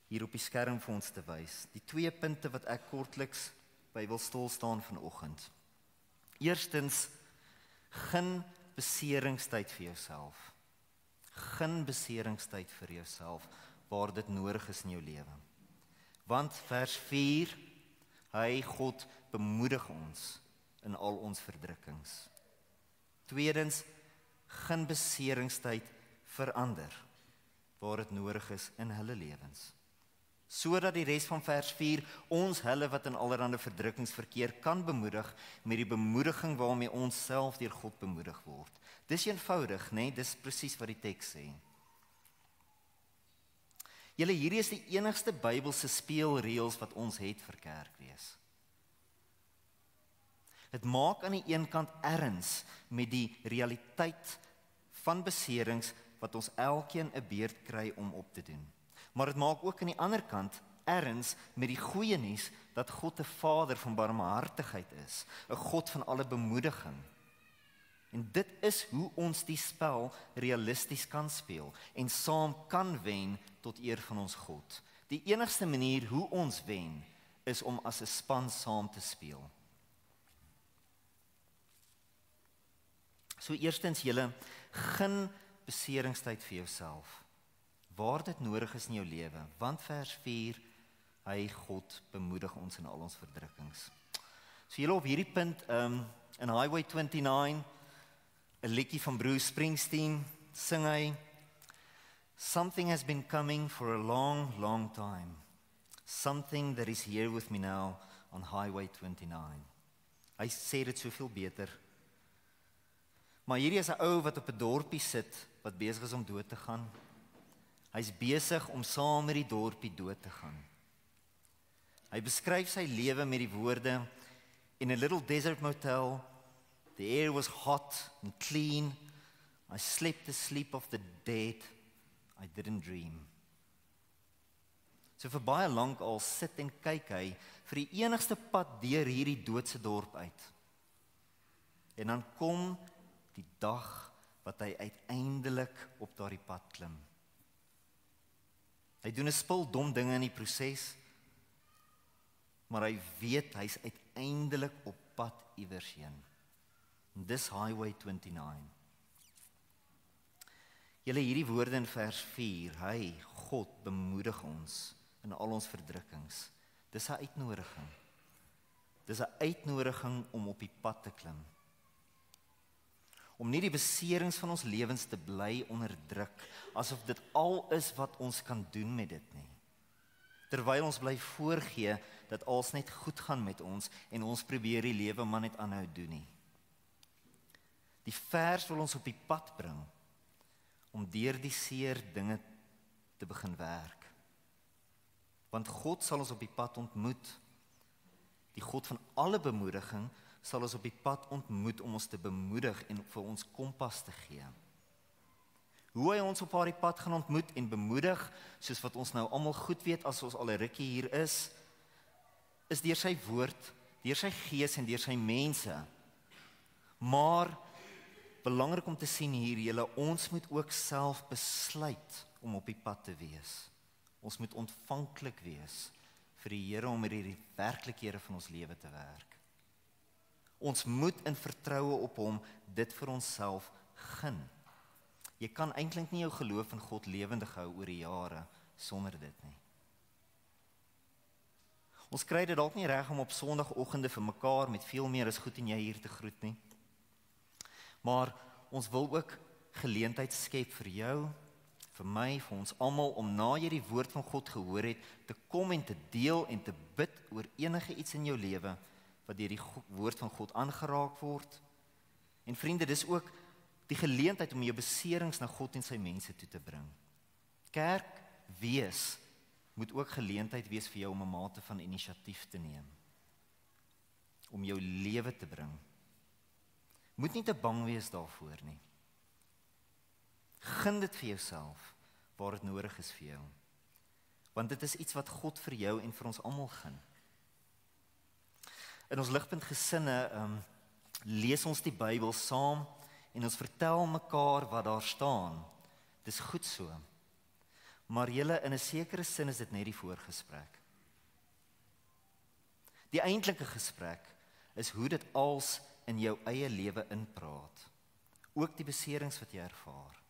hier op die skerm vir ons te wys. Die 2 punte wat ek kortliks by wil stil staan vanoggend. Eerstens, gun beseringstyd vir jouself. Gun beseringstyd vir jouself waar dit nodig is in jou lewe. Want vers 4, hy God bemoedig ons in al ons verdrukkings. Tweedens, gun beseringstyd vir ander waar dit nodig is in hulle lewens. Sodat die res van vers 4 ons hulle wat in allerlei verdrukkings verkeer kan bemoedig met die bemoediging waarmee ons self deur God bemoedig word. Dis eenvoudig, né? Dis presies wat die teks sê. Julle, hierdie is die enigste Bybelse speelreëls wat ons het vir kerkwees. Dit maak aan die een kant erns met die realiteit van beserings wat ons elkeen 'n beurt kry om op te doen. Maar dit maak ook aan die ander kant erns met die goeie nuus dat God 'n Vader van barmhartigheid is, 'n God van alle bemoediging. En dit is hoe ons die spel realisties kan speel en saam kan wen tot eer van ons God. Die enigste manier hoe ons wen is om as 'n span saam te speel. So eerstens julle, gun beseringstyd vir jouself, waar dit nodig is in jou lewe, want vers 4, hy God bemoedig ons in al ons verdrukkings. So julle op hierdie punt, in Highway 29, 'n liedjie van Bruce Springsteen, sing hy, "Something has been coming for a long, long time. Something that is here with me now on Highway 29. Hy sê dit soveel beter. Maar hierdie is 'n ou wat op 'n dorpie sit wat besig is om dood te gaan. Hy's besig om saam met die dorpie dood te gaan. Hy beskryf sy lewe met die woorde: In a little desert motel, the air was hot and clean. I slept the sleep of the dead. I didn't dream. So vir baie lank al sit en kyk hy vir die enigste pad deur hierdie doodse dorp uit. En dan kom die dag wat hy uiteindelik op daardie pad klim. Hy doen 'n spul dom dinge in die proses, maar hy weet hy's uiteindelik op pad iewers heen. Dis Highway 29. Julle hierdie woorde in vers 4, hy, God, bemoedig ons in al ons verdrukkings. Dis 'n uitnodiging. Dis 'n uitnodiging om op die pad te klim. Om nie die beserings van ons lewens te bly onderdruk, asof dit al is wat ons kan doen met dit nie. Terwyl ons bly voorgee dat alles net goed gaan met ons en ons probeer die lewe maar net aanhou doen nie. Die vers wil ons op die pad bring om deur die seer dinge te begin werk. Want God sal ons op die pad ontmoet. Die God van alle bemoediging sal ons op die pad ontmoet om ons te bemoedig en vir ons kompas te gee. Hoe hy ons op daardie pad gaan ontmoet en bemoedig, soos wat ons nou almal goed weet as ons al 'n rukkie hier is deur sy woord, deur sy gees en deur sy mense. Maar belangrik om te sien hier, julle, ons moet ook self besluit om op die pad te wees. Ons moet ontvanklik wees vir die Here om met die werklikhede van ons lewe te werk. Ons moet in vertroue op hom dit vir onsself gun. Jy kan eintlik nie jou geloof in God lewendig hou oor die jare sonder dit nie. Ons kry dit dalk nie reg om op Sondagoggende vir mekaar met veel meer as goed en jy hier te groet nie. Maar ons wil ook geleentheid skep vir jou, vir my, vir ons almal om na jy die woord van God gehoor het, te kom en te deel en te bid oor enige iets in jou lewe wat deur die woord van God aangeraak word. En vriende, dis ook die geleentheid om jou beserings na God en sy mense toe te bring. Kerk wees moet ook geleentheid wees vir jou om 'n mate van inisiatief te neem. Om jou lewe te bring. Moet nie te bang wees daarvoor nie. Gun dit vir jouself waar dit nodig is vir jou. Want dit is iets wat God vir jou en vir ons almal gun. In ons Ligpunt gesinne lees ons die Bybel saam en ons vertel mekaar wat daar staan. Dis goed so. Maar julle, in 'n sekere sin is dit net die voorgesprek. Die eintlike gesprek is hoe dit als in jou eie lewe inpraat. Ook die beserings wat jy ervaar.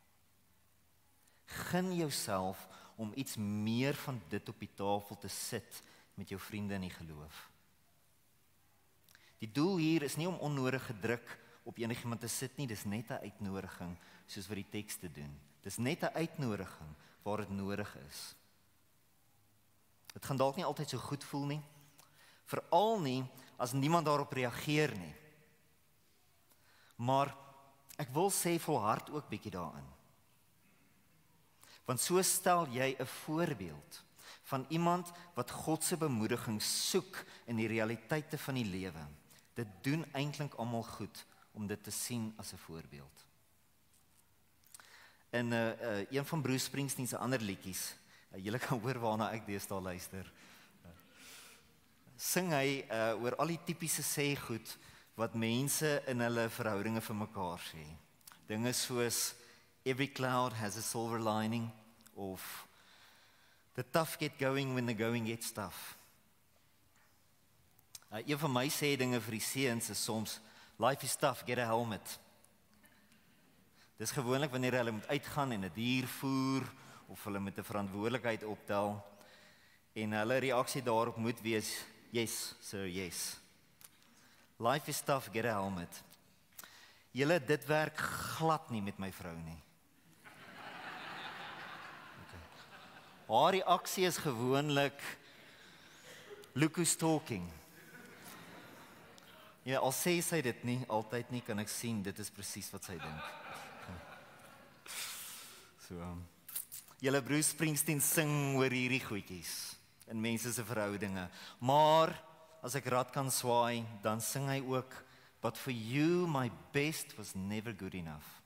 Gun jouself om iets meer van dit op die tafel te sit met jou vriende in die geloof. Die doel hier is nie om onnodige druk op enigiemand te sit nie, dis net 'n uitnodiging soos wat die tekste doen. Dis net 'n uitnodiging waar dit nodig is. Dit gaan dalk nie altyd so goed voel nie, veral nie as niemand daarop reageer nie. Maar ek wil sê volhard ook bietjie daarin. Want so stel jy 'n voorbeeld van iemand wat God se bemoediging soek in die realiteite van die lewe. Dit doen eintlik almal goed om dit te sien as 'n voorbeeld. In een van Bruce Springsteen se ander liedjies, julle kan hoor waarna ek deesdae luister, sing hy oor al die tipiese sê-goed wat mense in hulle verhoudinge vir mekaar sê. Dinge soos every cloud has a silver lining of the tough get going when the going gets tough. Een van my sê dinge vir die seuns is soms life is tough, get a helmet. Dis gewoonlik wanneer hulle moet uitgaan en 'n dier voer of hulle met 'n verantwoordelikheid optel en hulle reaksie daarop moet wees yes, sir, yes. Life is tough, get a helmet. Julle, dit werk glad nie met my vrou nie. Okay. Haar reaksie is gewoonlik look who's talking. Ja, al sê sy dit nie, altyd nie, kan ek sien, dit is presies wat sy dink. So, julle Bruce Springsteen sing oor hierdie goedjies in mense se verhoudinge. Maar as ek rad kan swaai, dan sing hy ook, but for you my best was never good enough.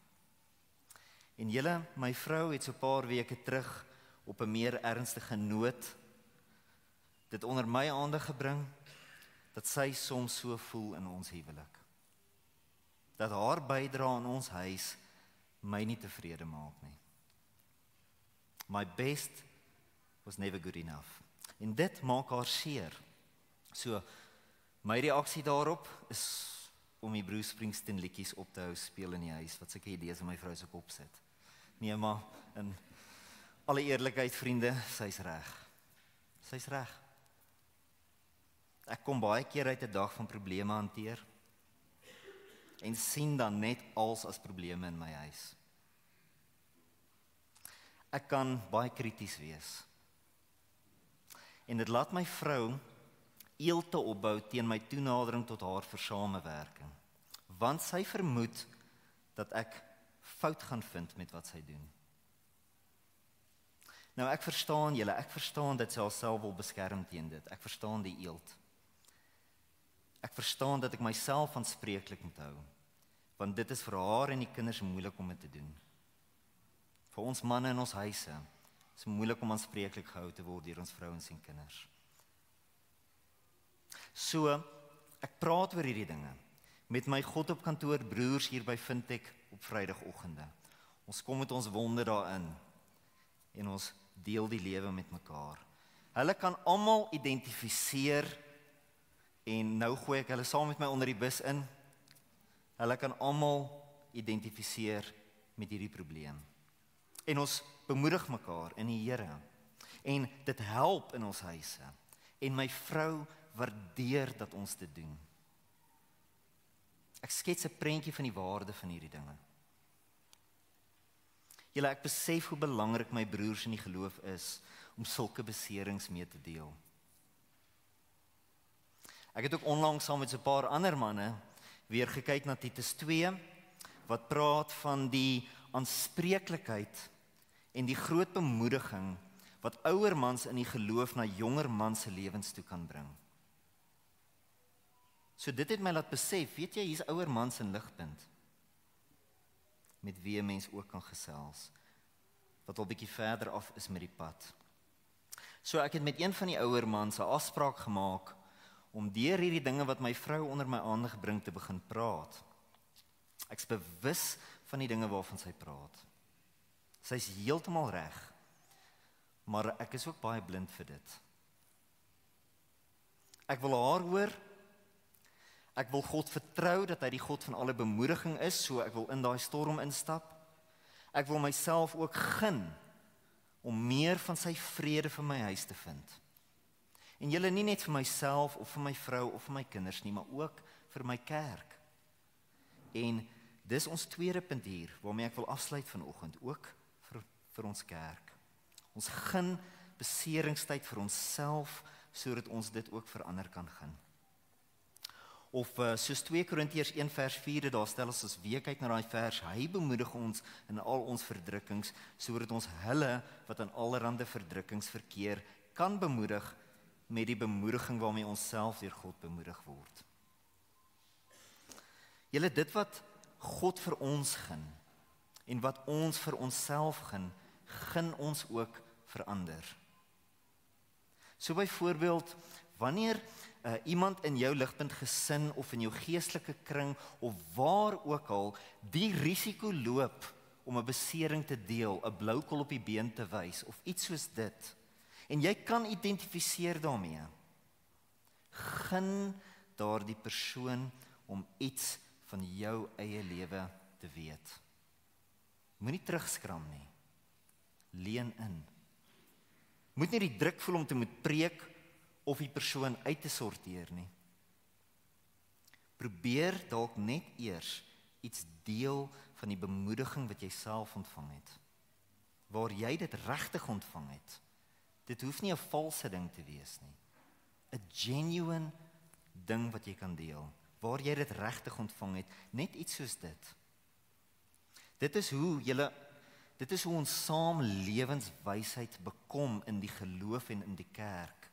En julle, my vrou het so 'n paar weke terug op 'n meer ernstige noot dit onder my aandag gebring dat sy soms so voel in ons huwelik. Dat haar bydrae aan ons huis my nie tevrede maak nie. My best was never good enough. En dit maak haar seer. So, my reaksie daarop is om die Bruce Springsteen liedjies op te hou speel in die huis, wat sulke idees in my vrou se kop sit. Nee, maar in alle eerlikheid, vriende, sy's reg. Sy's reg. Ek kom baie keer uit 'n dag van probleme hanteer en sien dan net als as probleme in my huis. Ek kan baie krities wees. En dit laat my vrou eelte opbou teen my toenadering tot haar vir samewerking, want sy vermoed dat ek fout gaan vind met wat sy doen. Nou ek verstaan julle, ek verstaan dat sy haarself wil beskerm teen dit. Ek verstaan die eeld. Ek verstaan dat ek myself aanspreeklik moet hou, want dit is vir haar en die kinders moeilik om dit te doen. Vir ons manne in ons huise is moeilik om aanspreeklik gehou te word deur ons vrouens en kinders. So, ek praat oor hierdie dinge met my God op kantoor broers hier by Fintech op Vrydagoggende. Ons kom met ons wonde daarin en ons deel die lewe met mekaar. Hulle kan almal identifiseer en nou gooi ek hulle saam met my onder die bus in. Hulle kan almal identifiseer met hierdie probleem. En ons bemoedig mekaar in die Here. En dit help in ons huise. En my vrou waardeer dat ons dit doen. Ek skets 'n prentjie van die waarde van hierdie dinge. Julle, ek besef hoe belangrik my broers in die geloof is om sulke beserings mee te deel. Ek het ook onlangs saam met so 'n paar ander manne weer gekyk na Titus 2 wat praat van die aanspreeklikheid en die groot bemoediging wat ouer mans in die geloof na jonger mans se lewens toe kan bring. So dit het my laat besef, weet jy, hier's ouer mans in Ligpunt met wie 'n mens ook kan gesels, wat al bietjie verder af is met die pad. So ek het met een van die ouer mans 'n afspraak gemaak om deur hierdie dinge wat my vrou onder my aandag bring te begin praat. Ek's bewus van die dinge waarvan sy praat. Sy's heeltemal reg, maar ek is ook baie blind vir dit. Ek wil haar hoor. Ek wil God vertrou dat hy die God van alle bemoediging is, so ek wil in daai storm instap. Ek wil myself ook gun om meer van sy vrede vir my huis te vind. En julle nie net vir myself of vir my vrou of vir my kinders nie, maar ook vir my kerk. En dis ons tweede punt hier, waarmee ek wil afsluit vanoggend, ook vir ons kerk. Ons gun beseringstyd vir onsself, sodat ons dit ook verander kan gun. Of soos 2 Korintiërs 1 vers 4, daar stel ons as weer kyk na daai vers, hy bemoedig ons in al ons verdrukkings, sodat ons hulle wat aan allerlei verdrukkings verkeer, kan bemoedig met die bemoediging waarmee ons self deur God bemoedig word. Julle, dit wat God vir ons gun, en wat ons vir onsself gun ons ook verander. So byvoorbeeld, wanneer iemand in jou Ligpunt gesin of in jou geestelike kring of waar ook al die risiko loop om 'n besering te deel, 'n blou kol op die been te wys of iets soos dit, en jy kan identifiseer daarmee, gun daardie persoon om iets van jou eie lewe te weet. Moenie terugskram nie. Leun in. Moet nie die druk voel om te moet preek of die persoon uit te sorteer nie. Probeer dalk net eers iets deel van die bemoediging wat jy self ontvang het. Waar jy dit regtig ontvang het. Dit hoef nie 'n valse ding te wees nie. 'n genuine ding wat jy kan deel waar jy dit regtig ontvang het, net iets soos dit. Dit is hoe ons saam lewenswysheid bekom in die geloof en in die kerk.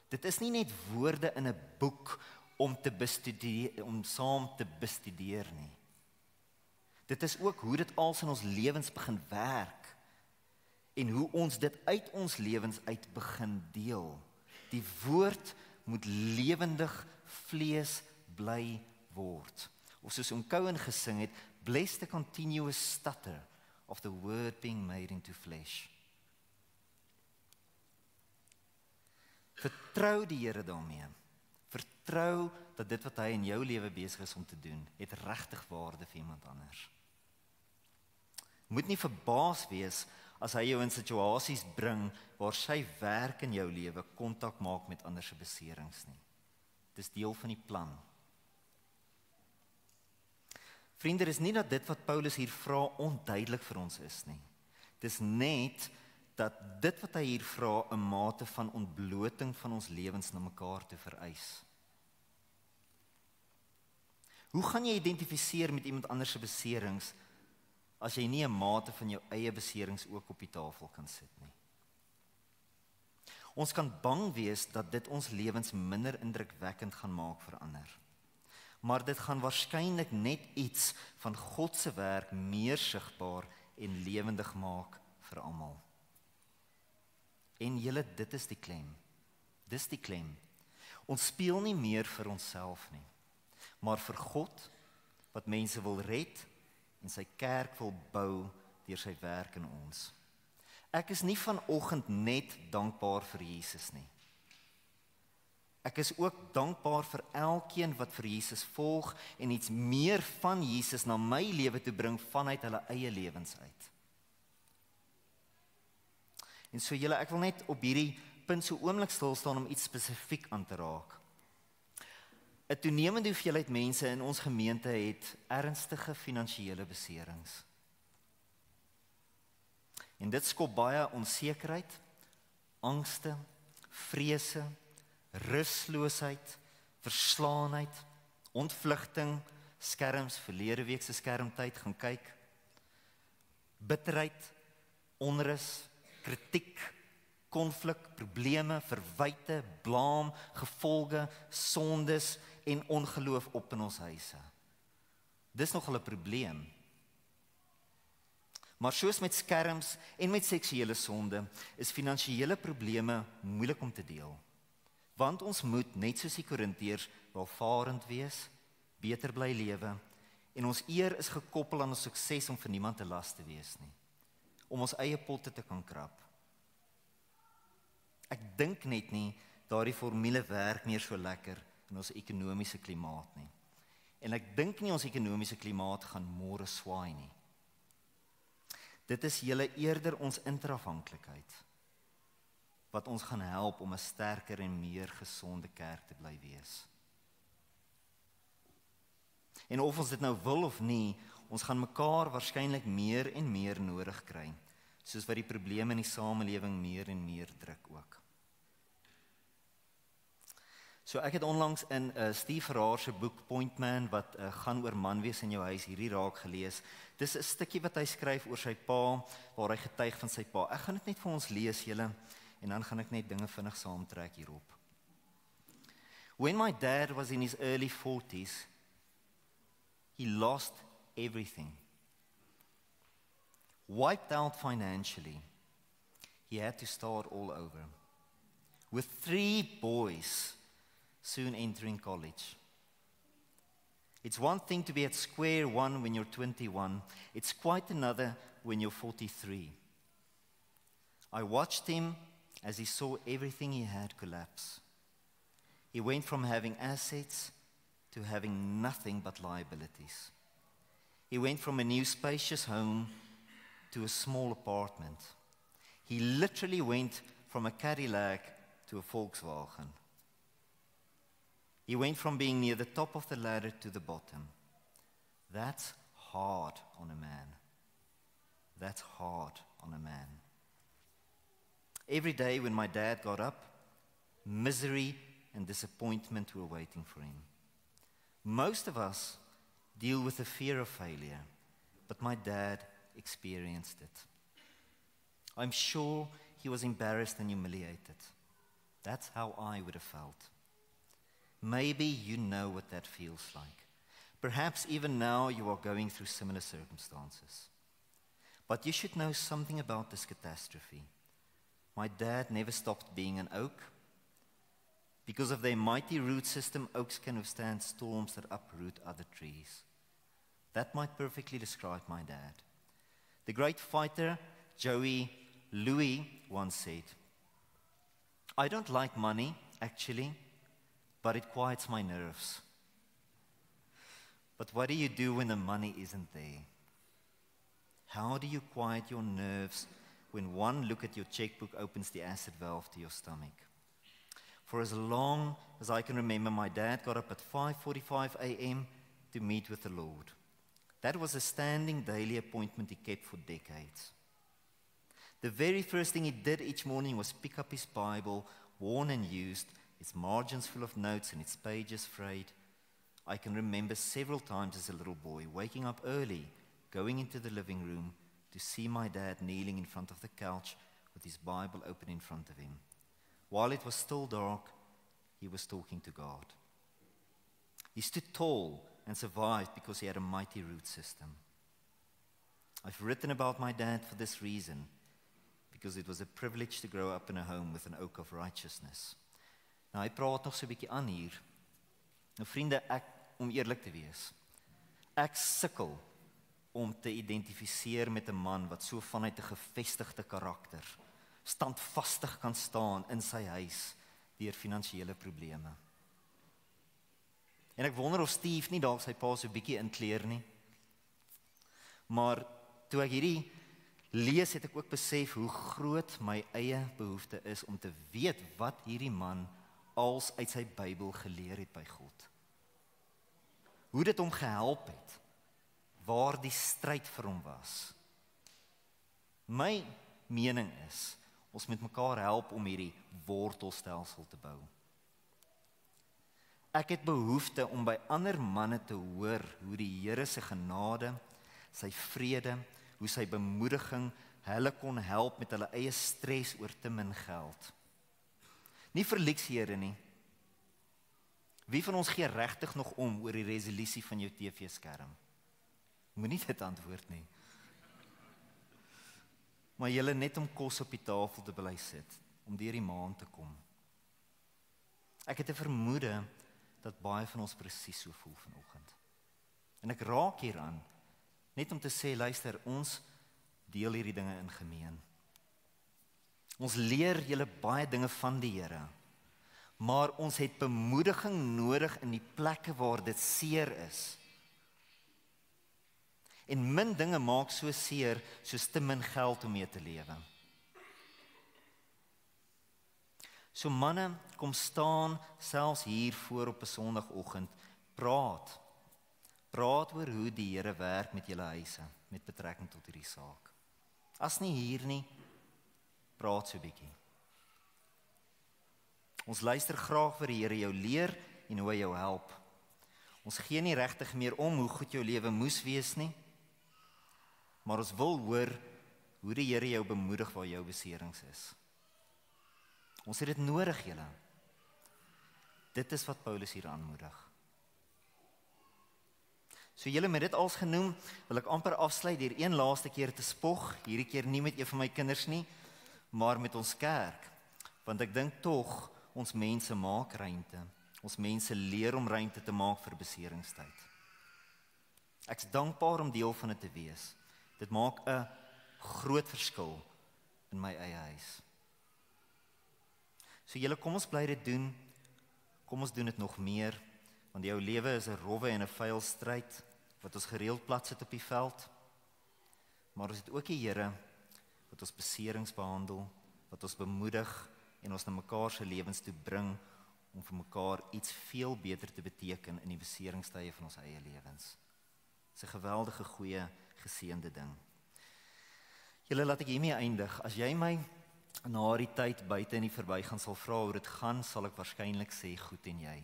Dit is nie net woorde in 'n boek om saam te bestudeer nie. Dit is ook hoe dit als in ons lewens begin werk en hoe ons dit uit ons lewens uit begin deel. Die woord moet lewendig vlees bly word. Of soos Cohen gesing het, bless the continuous stutter of the word being made into flesh. Vertrou die Here daarmee. Vertrou dat dit wat hy in jou lewe besig is om te doen, het regtig waarde vir iemand anders. Moet nie verbaas wees as hy jou in situasies bring waar sy werk in jou lewe kontak maak met ander se beserings nie. Dis deel van die plan. Vriende, dis nie dat dit wat Paulus hier vra onduidelik vir ons is nie. Dis net dat dit wat hy hier vra 'n mate van ontbloting van ons lewens na mekaar te vereis. Hoe gaan jy identifiseer met iemand anders se beserings as jy nie 'n mate van jou eie beserings ook op die tafel kan sit nie? Ons kan bang wees dat dit ons lewens minder indrukwekkend gaan maak vir ander. Maar dit gaan waarskynlik net iets van God se werk meer sigbaar en lewendig maak vir almal. En julle, dit is die klem. Dis die klem. Ons speel nie meer vir onsself nie, maar vir God wat mense wil red en sy kerk wil bou deur sy werk in ons. Ek is nie vanoggend net dankbaar vir Jesus nie. Ek is ook dankbaar vir elkeen wat vir Jesus volg en iets meer van Jesus na my lewe toe bring vanuit hulle eie lewens uit. En so julle, ek wil net op hierdie punt so oomblik stil staan om iets spesifiek aan te raak. 'n Toenemende hoeveelheid mense in ons gemeente het ernstige finansiële beserings. En dit skop baie onsekerheid, angste, vrese, rusloosheid, verslaanheid, ontvlugting, skerms, verlede week se skermtyd gaan kyk, bitterheid, onrus, kritiek, konflik, probleme, verwyte, blaam, gevolge, sondes en ongeloof op in ons huise. Dis nogal 'n probleem. Maar soos met skerms en met seksuele sonde, is finansiële probleme moeilik om te deel. Want ons moet, net soos die Korintiërs, welvarend wees, beter bly lewe, en ons eer is gekoppel aan ons sukses om vir niemand te las te wees nie, om ons eie potte te kan krap. Ek dink net nie daardie formule werk meer so lekker in ons ekonomiese klimaat nie. En ek dink nie ons ekonomiese klimaat gaan môre swaai nie. Dit is julle eerder ons interafhanklikheid wat ons gaan help om 'n sterker en meer gesonde kerk te bly wees. En of ons dit nou wil of nie, ons gaan mekaar waarskynlik meer en meer nodig kry, soos wat die probleme in die samelewing meer en meer druk ook. So ek het onlangs in Steve Farrar se boek Point Man, wat gaan oor man wees in jou huis, hierdie raak gelees. Dis 'n stukkie wat hy skryf oor sy pa, waar hy getuig van sy pa. Ek gaan dit net vir ons lees, julle, en dan gaan ek net dinge vinnig saamtrek hierop. When my dad was in his early 40s, he lost everything. Wiped out financially. He had to start all over. With 3 boys soon entering college. It's one thing to be at square one when you're 21. It's quite another when you're 43. I watched him as he saw everything he had collapse. He went from having assets to having nothing but liabilities. He went from a new spacious home to a small apartment. He literally went from a Cadillac to a Volkswagen. He went from being near the top of the ladder to the bottom. That's hard on a man. That's hard on a man. Every day when my dad got up, misery and disappointment were waiting for him. Most of us deal with the fear of failure, but my dad experienced it. I'm sure he was embarrassed and humiliated. That's how I would have felt. Maybe you know what that feels like. Perhaps even now you are going through similar circumstances. But you should know something about this catastrophe. My dad never stopped being an oak. Because of their mighty root system, oaks can withstand storms that uproot other trees. That might perfectly describe my dad. The great fighter, Joey Louis, once said, I don't like money, actually, but it quiets my nerves. But what do you do when the money isn't there? How do you quiet your nerves when one look at your checkbook opens the acid valve to your stomach? For as long as I can remember, my dad got up at 5:45 a.m. to meet with the Lord. That was a standing daily appointment he kept for decades. The very first thing he did each morning was pick up his Bible, worn and used, its margins full of notes and its pages frayed. I can remember several times as a little boy waking up early, going into the living room to see my dad kneeling in front of the couch with his Bible open in front of him. While it was still dark, he was talking to God. He stood tall and survived because he had a mighty root system. I've written about my dad for this reason, because it was a privilege to grow up in a home with an oak of righteousness. Nou, hy praat nog so 'n bietjie aan hier. Nou vriende, om eerlik te wees, ek sukkel om te identifiseer met 'n man wat so vanuit 'n gevestigde karakter standvastig kan staan in sy huis deur finansiële probleme. En ek wonder of Steve nie dalk sy pa so 'n bietjie inkleer nie. Maar toe ek hierdie lees, het ek ook besef hoe groot my eie behoefte is om te weet wat hierdie man als uit sy Bybel geleer het by God. Hoe dit hom gehelp het, waar die stryd vir hom was. My mening is, ons moet mekaar help om hierdie wortelstelsel te bou. Ek het behoefte om by ander manne te hoor hoe die Here se genade, sy vrede, hoe sy bemoediging hulle kon help met hulle eie stres oor te min geld. Nie vir leksere nie. Wie van ons gee regtig nog om oor die resolusie van jou TV-skerm? Moenie dit antwoord nie. Maar julle net om kos op die tafel te bly sit, om deur die maand te kom. Ek het 'n vermoede dat baie van ons presies so voel vanoggend. En ek raak hieraan, net om te sê, luister, ons deel hierdie dinge in gemeen. Ons leer julle baie dinge van die Here, maar ons het bemoediging nodig in die plekke waar dit seer is. En min dinge maak so seer soos te min geld om mee te lewe. So manne, kom staan selfs hier voor op 'n Sondagoggend, praat oor hoe die Here werk met julle huise, met betrekking tot hierdie saak. As nie hier nie, praat so 'n bietjie. Ons luister graag vir die Here jou leer en hoe hy jou help. Ons gee nie regtig meer om hoe goed jou lewe moes wees nie, maar ons wil hoor hoe die Here jou bemoedig waar jou beserings is. Ons het dit nodig, julle. Dit is wat Paulus hier aanmoedig. So julle, met dit als genoem, wil ek amper afsluit deur een laaste keer te spog, hierdie keer nie met een van my kinders nie, maar met ons kerk, want ek dink tog, ons mense maak ruimte, ons mense leer om ruimte te maak vir beseringstyd. Ek's dankbaar om deel van dit te wees. Dit maak 'n groot verskil in my eie huis. So julle, kom ons bly dit doen, kom ons doen dit nog meer, want jou lewe is 'n rowwe en 'n vuil stryd, wat ons gereeld plat sit op die veld, maar ons het ook die Here, wat ons beserings behandel, wat ons bemoedig, en ons na mekaar se lewens toe bring, om vir mekaar iets veel beter te beteken in die beseringstye van ons eie lewens. Dis 'n geweldige goeie, geseënde ding. Julle, laat ek hiermee eindig. As jy my na die tyd buite in die verbygaan sal vra hoe dit gaan, sal ek waarskynlik sê goed en jy.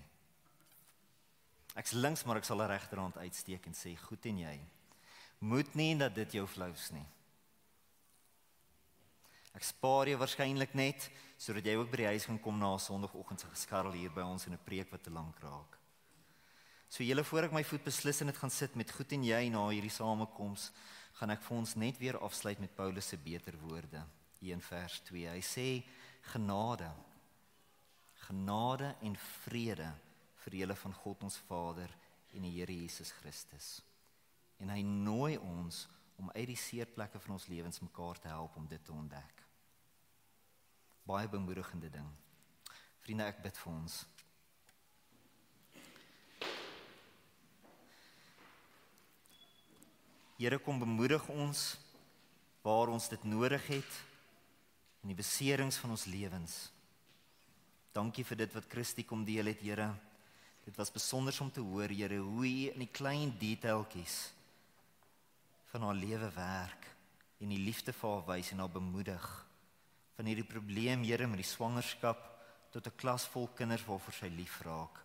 Ek's links, maar ek sal 'n regterhand uitsteek en sê, goed en jy. Moet nie dat dit jou flous nie. Ek spaar jou waarskynlik net, sodat jy ook by die huis kan kom na 'n Sondagoggend se geskarrel hier by ons en 'n preek wat te lank raak. So julle voor ek my voet beslissend gaan sit met goed en jy na hierdie samekoms, gaan ek vir ons net weer afsluit met Paulus se beter woorde. 1 vers 2. Hy sê genade. Genade en vrede vir julle van God ons Vader en die Here Jesus Christus. En hy nooi ons om uit die seerplekke van ons lewens mekaar te help om dit te ontdek. Baie bemoedigende ding. Vriende, ek bid vir ons. Here, kom bemoedig ons waar ons dit nodig het in die beserings van ons lewens. Dankie vir dit wat Christie kom deel het, Here. Dit was besonder om te hoor, Here, hoe U in die klein detailtjies van haar lewe werk en die liefde vir haar wys en haar bemoedig. Van hierdie probleem, Here, met die swangerskap tot 'n klas vol kinders waarvoor sy lief raak.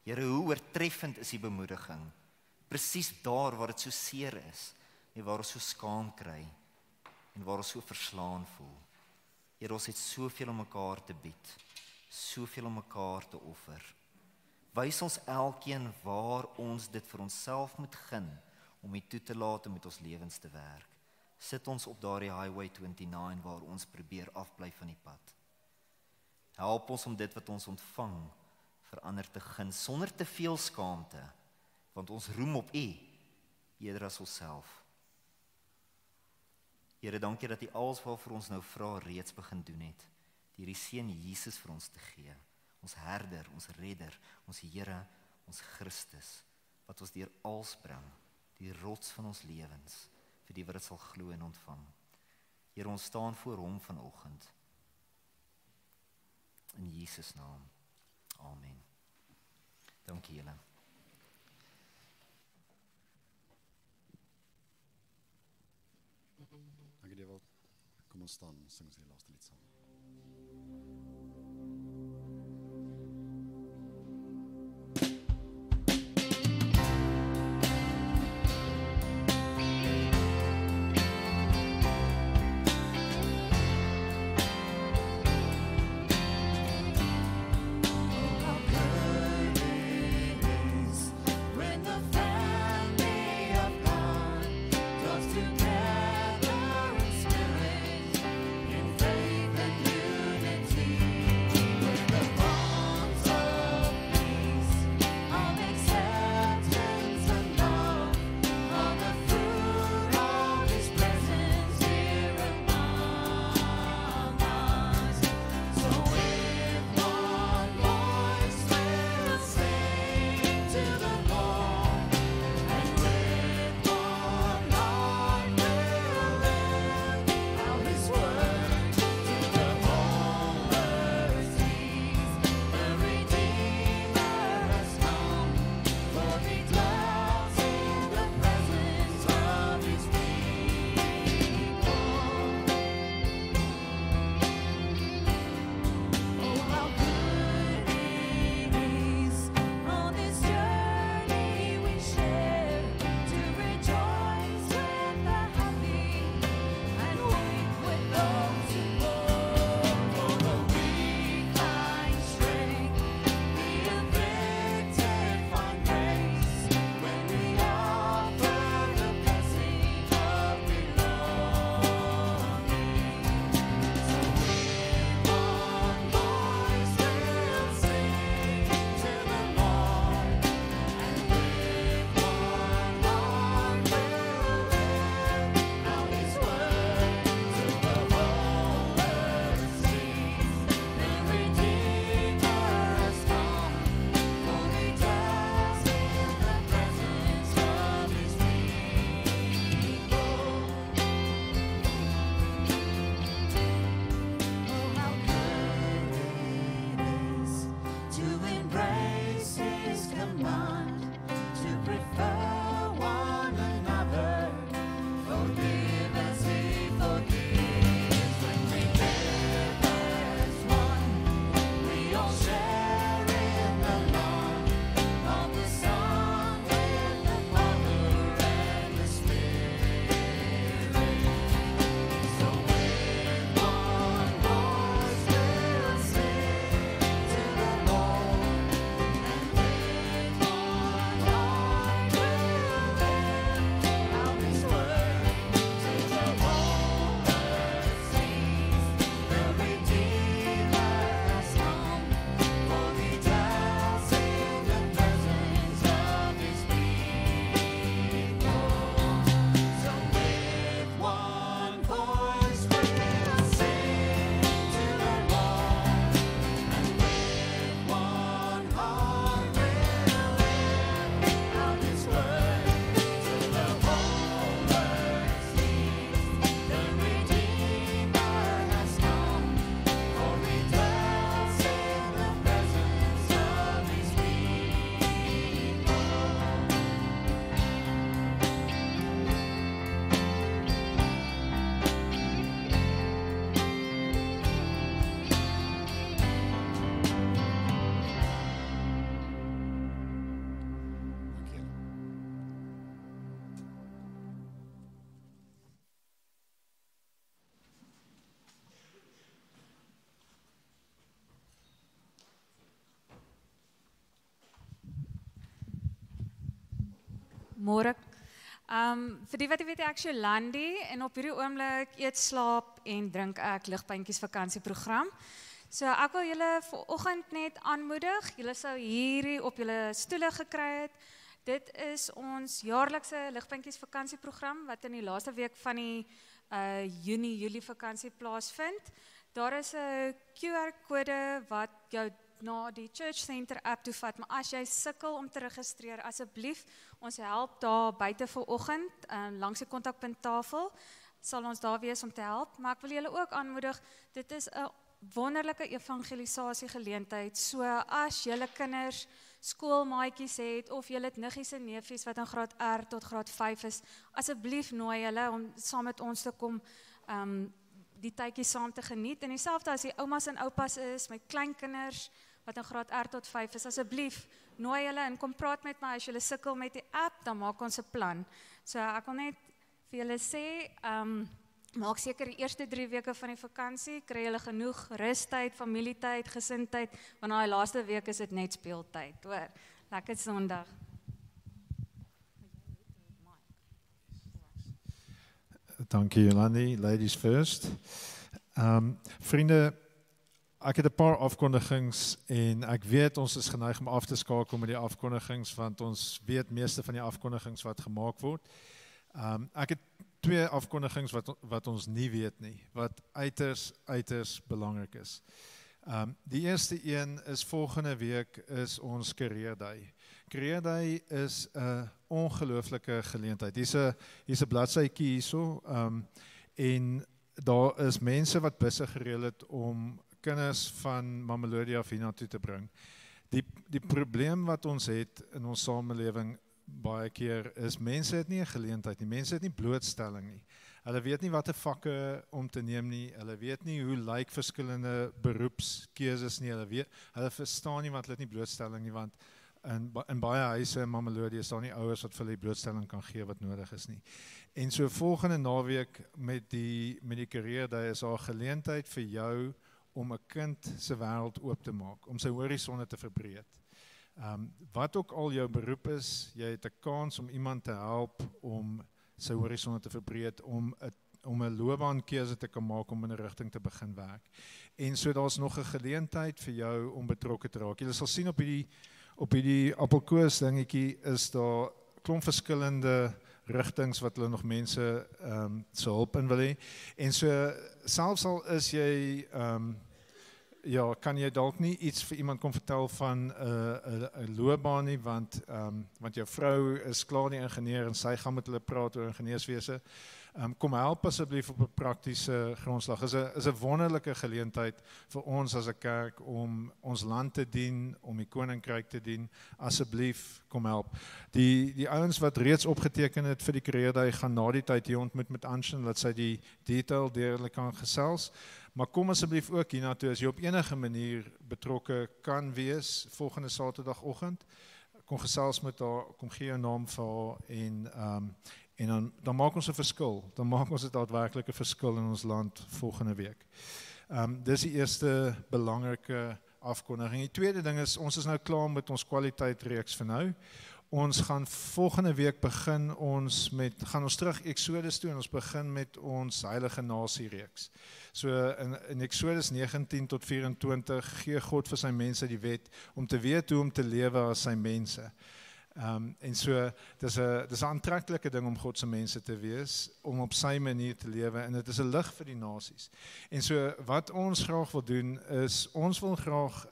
Here, hoe oortreffend is die bemoediging? Presies daar waar dit so seer is en waar ons so skaam kry en waar ons so verslaan voel. Here, ons het soveel om mekaar te bied, soveel om mekaar te offer. Wys ons elkeen waar ons dit vir onsself moet gun om dit toe te laat om met ons lewens te werk. Sit ons op daardie highway 29 waar ons probeer afbly van die pad. Help ons om dit wat ons ontvang vir ander te gun sonder te veel skaamte, want ons roem op U eerder as onsself. Here, dankie dat U alles waarvoor ons nou vra reeds begin doen het, deur die Seun Jesus vir ons te gee, ons herder, ons redder, ons Here, ons Christus, wat ons deur alles bring, die rots van ons lewens, vir die wat dit sal glo en ontvang. Here, ons staan voor Hom vanoggend. In Jesus naam. Amen. Dankie julle. Dankie Dewald. Kom ons staan, sing ons die laaste lied saam. Together in spirit, in faith and Môre. Vir die wat jy weet, ek is Jolandi en op hierdie oomblik eet, slaap en drink ek Ligpuntjies vakansieprogram. So ek wil julle vanoggend net aanmoedig. Julle sou hierdie op julle stoele gekry het. Dit is ons jaarlikse Ligpuntjies vakansieprogram wat in die laaste week van die Junie-Julie vakansie plaasvind. Daar is 'n QR-kode wat jou na die Church Center app toe vat, maar as jy sukkel om te registreer, asseblief, ons help daar buite vanoggend, langs die kontakpunttafel, sal ons daar wees om te help, maar ek wil julle ook aanmoedig, dit is 'n wonderlike evangelisasie geleentheid, so as julle kinders skoolmaatjies het, of julle het niggies en neefies wat in graad R tot graad 5 is, asseblief nooi julle om saam met ons te kom, die tydjie saam te geniet, en dieselfde as die oumas en oupas is, met kleinkinders, wat in graad R tot 5 is, asseblief, nooi julle en kom praat met my, as julle sukkel met die app, dan maak ons 'n plan. So ek wil net vir julle sê, maak seker die eerste 3 weke van die vakansie, kry julle genoeg rustyd, familietyd, gesindheid, want na die laaste week is dit net speeltyd, hoor. Lekker Sondag. Dankie Jolandi, ladies first. Vriende, ek het 'n paar afkondigings en ek weet ons is geneig om af te skakel met die afkondigings want ons weet meeste van die afkondigings wat gemaak word. Ek het 2 afkondigings wat ons nie weet nie, wat uiters belangrik is. Die eerste een is volgende week is ons Career Day. Career Day is 'n ongelooflike geleentheid. Hier's 'n bladsytjie hierso, en daar is mense wat busse gereël het om kinders van Mamelodi af hiernatoe te bring. Die probleem wat ons het in ons samelewing baie keer is mense het nie 'n geleentheid nie, mense het nie blootstelling nie. Hulle weet nie watter vakke om te neem nie, hulle weet nie hoe lyk verskillende beroepskeuses nie, hulle verstaan nie want hulle het nie blootstelling nie, want in baie huise in Mamelodi is daar nie ouers wat vir hulle die blootstelling kan gee wat nodig is nie. En so volgende naweek met die Career Day is daar 'n geleentheid vir jou om 'n kind se wêreld oop te maak, om sy horisonne te verbreek. Wat ook al jou beroep is, jy het 'n kans om iemand te help om sy horisonne te verbreek, om 'n loopbaankeuse te kan maak om in 'n rigting te begin werk. En so daar's nog 'n geleentheid vir jou om betrokke te raak. Jy sal sien op hierdie appelkoos dingetjie is daar klomp verskillende rigtings wat hulle nog mense se hulp in wil hê. En so selfs al is jy kan jy dalk nie iets vir iemand kom vertel van 'n loopbaan nie, want jou vrou is klaar die ingenieur en sy gaan met hulle praat oor ingenieurswese. Kom help asseblief op 'n praktiese grondslag. Is 'n wonderlike geleentheid vir ons as 'n kerk om ons land te dien, om die koninkryk te dien. Asseblief kom help. Die ouens wat reeds opgeteken het vir die Career Day gaan na die tyd hier ontmoet met Anshin, dat sy die detail deur hulle kan gesels. Maar kom asseblief ook hiernatoe as jy op enige manier betrokke kan wees volgende Saterdagoggend. Kom gesels met haar, kom gee jou naam vir haar en dan maak ons 'n verskil. Dan maak ons 'n daadwerklike verskil in ons land volgende week. Dis die eerste belangrike afkondiging. Die tweede ding is, ons is nou klaar met ons kwaliteitreeks vir nou. Ons gaan volgende week gaan ons terug Exodus toe en ons begin met ons Heilige Nasie reeks. So in Exodus 19 tot 24 gee God vir sy mense die wet om te weet hoe om te lewe as sy mense. En so, dis 'n aantreklike ding om God se mense te wees, om op sy manier te lewe, en dit is 'n lig vir die nasies. En so, wat ons graag wil doen, is, ons wil graag,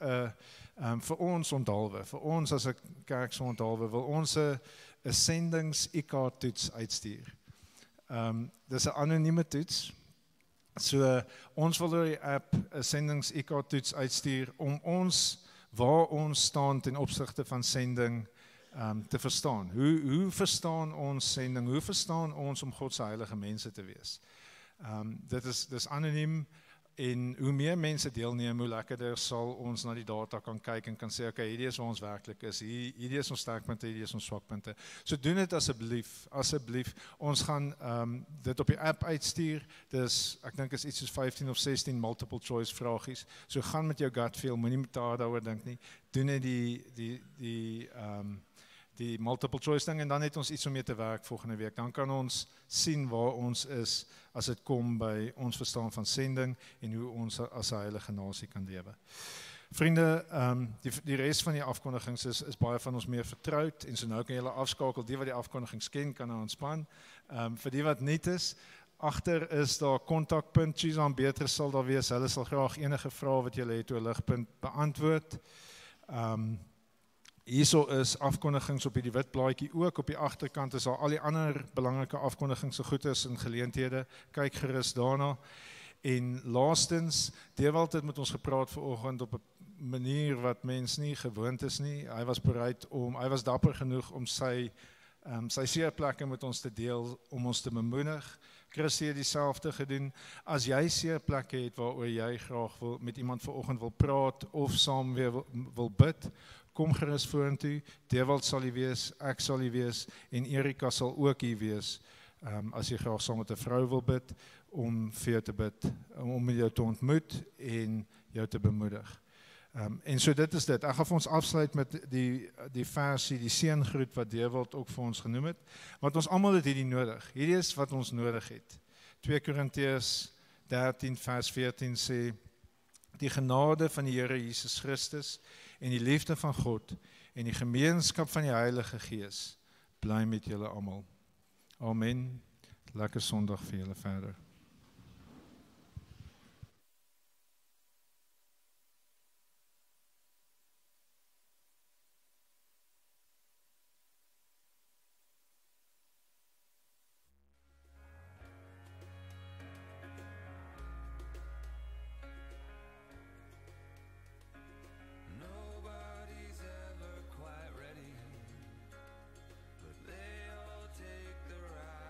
vir ons onthaalwe, vir ons as 'n kerk se onthaalwe, wil ons 'n sendings-IK-toets uitstuur. Dis 'n anonieme toets. So, ons wil door die app 'n sendings-IK-toets uitstuur, om waar ons staan ten opsigte van sending, te verstaan. Hoe verstaan ons sending? Hoe verstaan ons om God se heilige mense te wees? Dis anoniem, en hoe meer mense deelneem, hoe lekkerder sal ons na die data kan kyk en kan sê, okay, hierdie is waar ons werklik is, hierdie is ons sterkpunte, hierdie is ons swakpunte. So doen dit asseblief. Ons gaan dit op die app uitstuur. Ek dink is iets soos 15 of 16 multiple choice vragies. So gaan met jou gut feel, moenie met daaroor dink nie. Doen net die multiple choice ding en dan het ons iets om mee te werk volgende week. Dan kan ons sien waar ons is as dit kom by ons verstaan van sending en hoe ons as 'n heilige nasie kan lewe. Vriende, die res van die afkondigings is baie van ons meer vertroud en so nou kan julle afskakel, die wat die afkondigings ken kan nou ontspan. Vir die wat nie is, agter is daar kontakpunt, Susan Beatrice sal daar wees, hulle sal graag enige vrae wat julle het oor Ligpunt beantwoord. Hierso is afkondigings op die wit blaadjie ook, op die agterkant is daar al die ander belangrike afkondigings so goed is en geleenthede, kyk gerus daarna. En laastens, Dewald het met ons gepraat vanoggend op 'n manier wat mens nie gewoond is nie. Hy was dapper genoeg om sy seerplekke met ons te deel, om ons te bemoedig. Christie het dieselfde gedoen. As jy seerplekke het waaroor jy graag met iemand vanoggend wil praat of saam weer wil bid, kom gerus vorentoe. Dewald sal hier wees, ek sal hier wees en Erika sal ook hier wees. As jy graag saam met 'n vrou wil bid, om vir jou te bid, om jou te ontmoet en jou te bemoedig. En so dit is dit. Ek gaan vir ons afsluit met die versie, die seëngroet wat Dewald ook vir ons genoem het, want ons almal het hierdie nodig. Hierdie is wat ons nodig het. 2 Korintiërs 13 vers 14 sê, die genade van die Here Jesus Christus en die liefde van God en die gemeenskap van die Heilige Gees bly met julle almal. Amen. Lekker Sondag vir julle verder. Nobody's ever quite ready, but they all take the ride.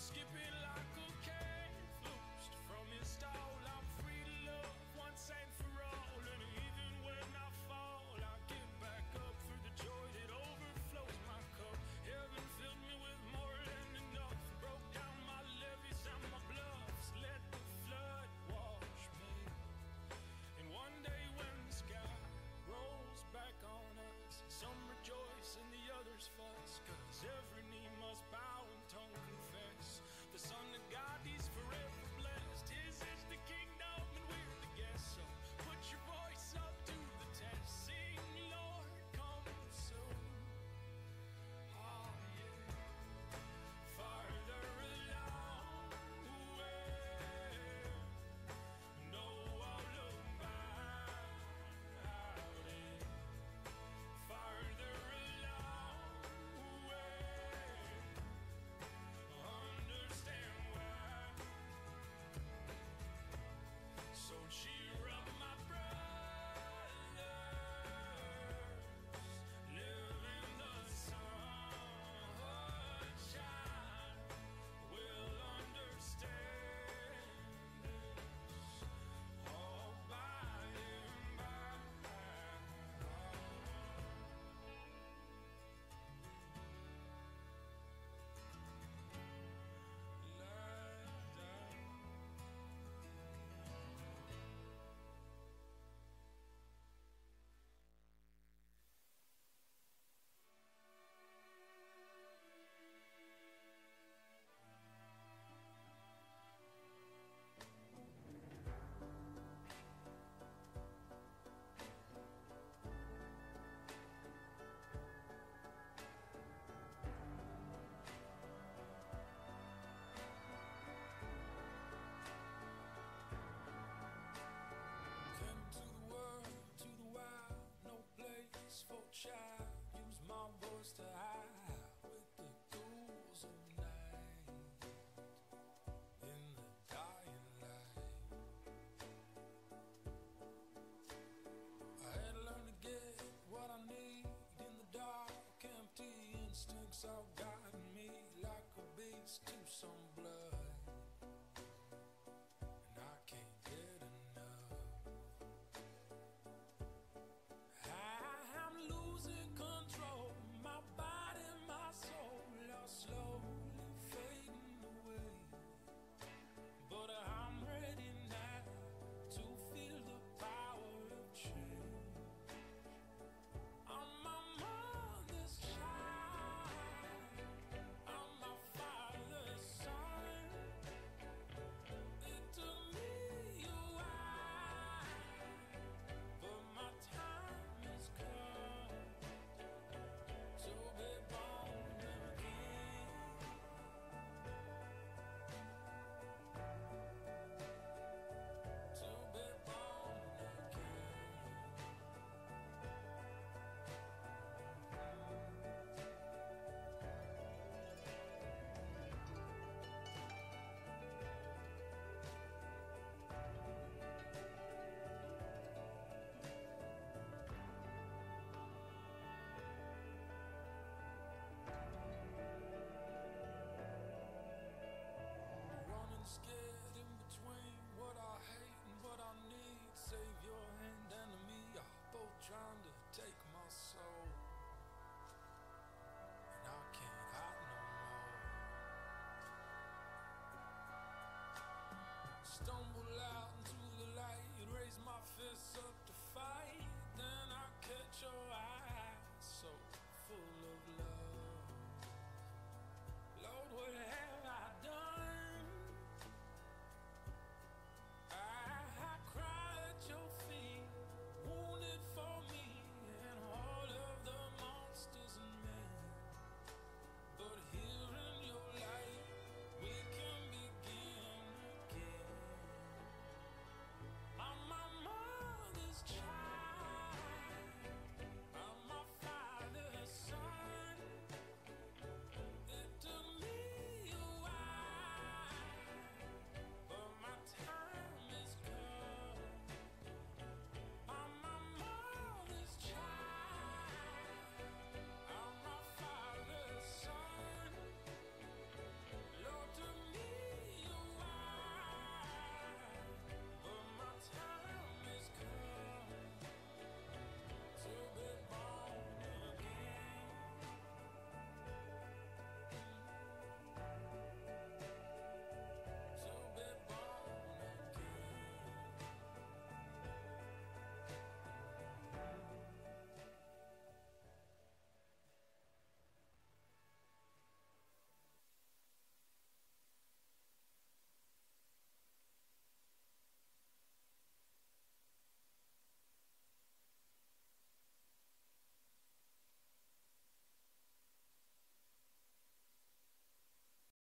skipping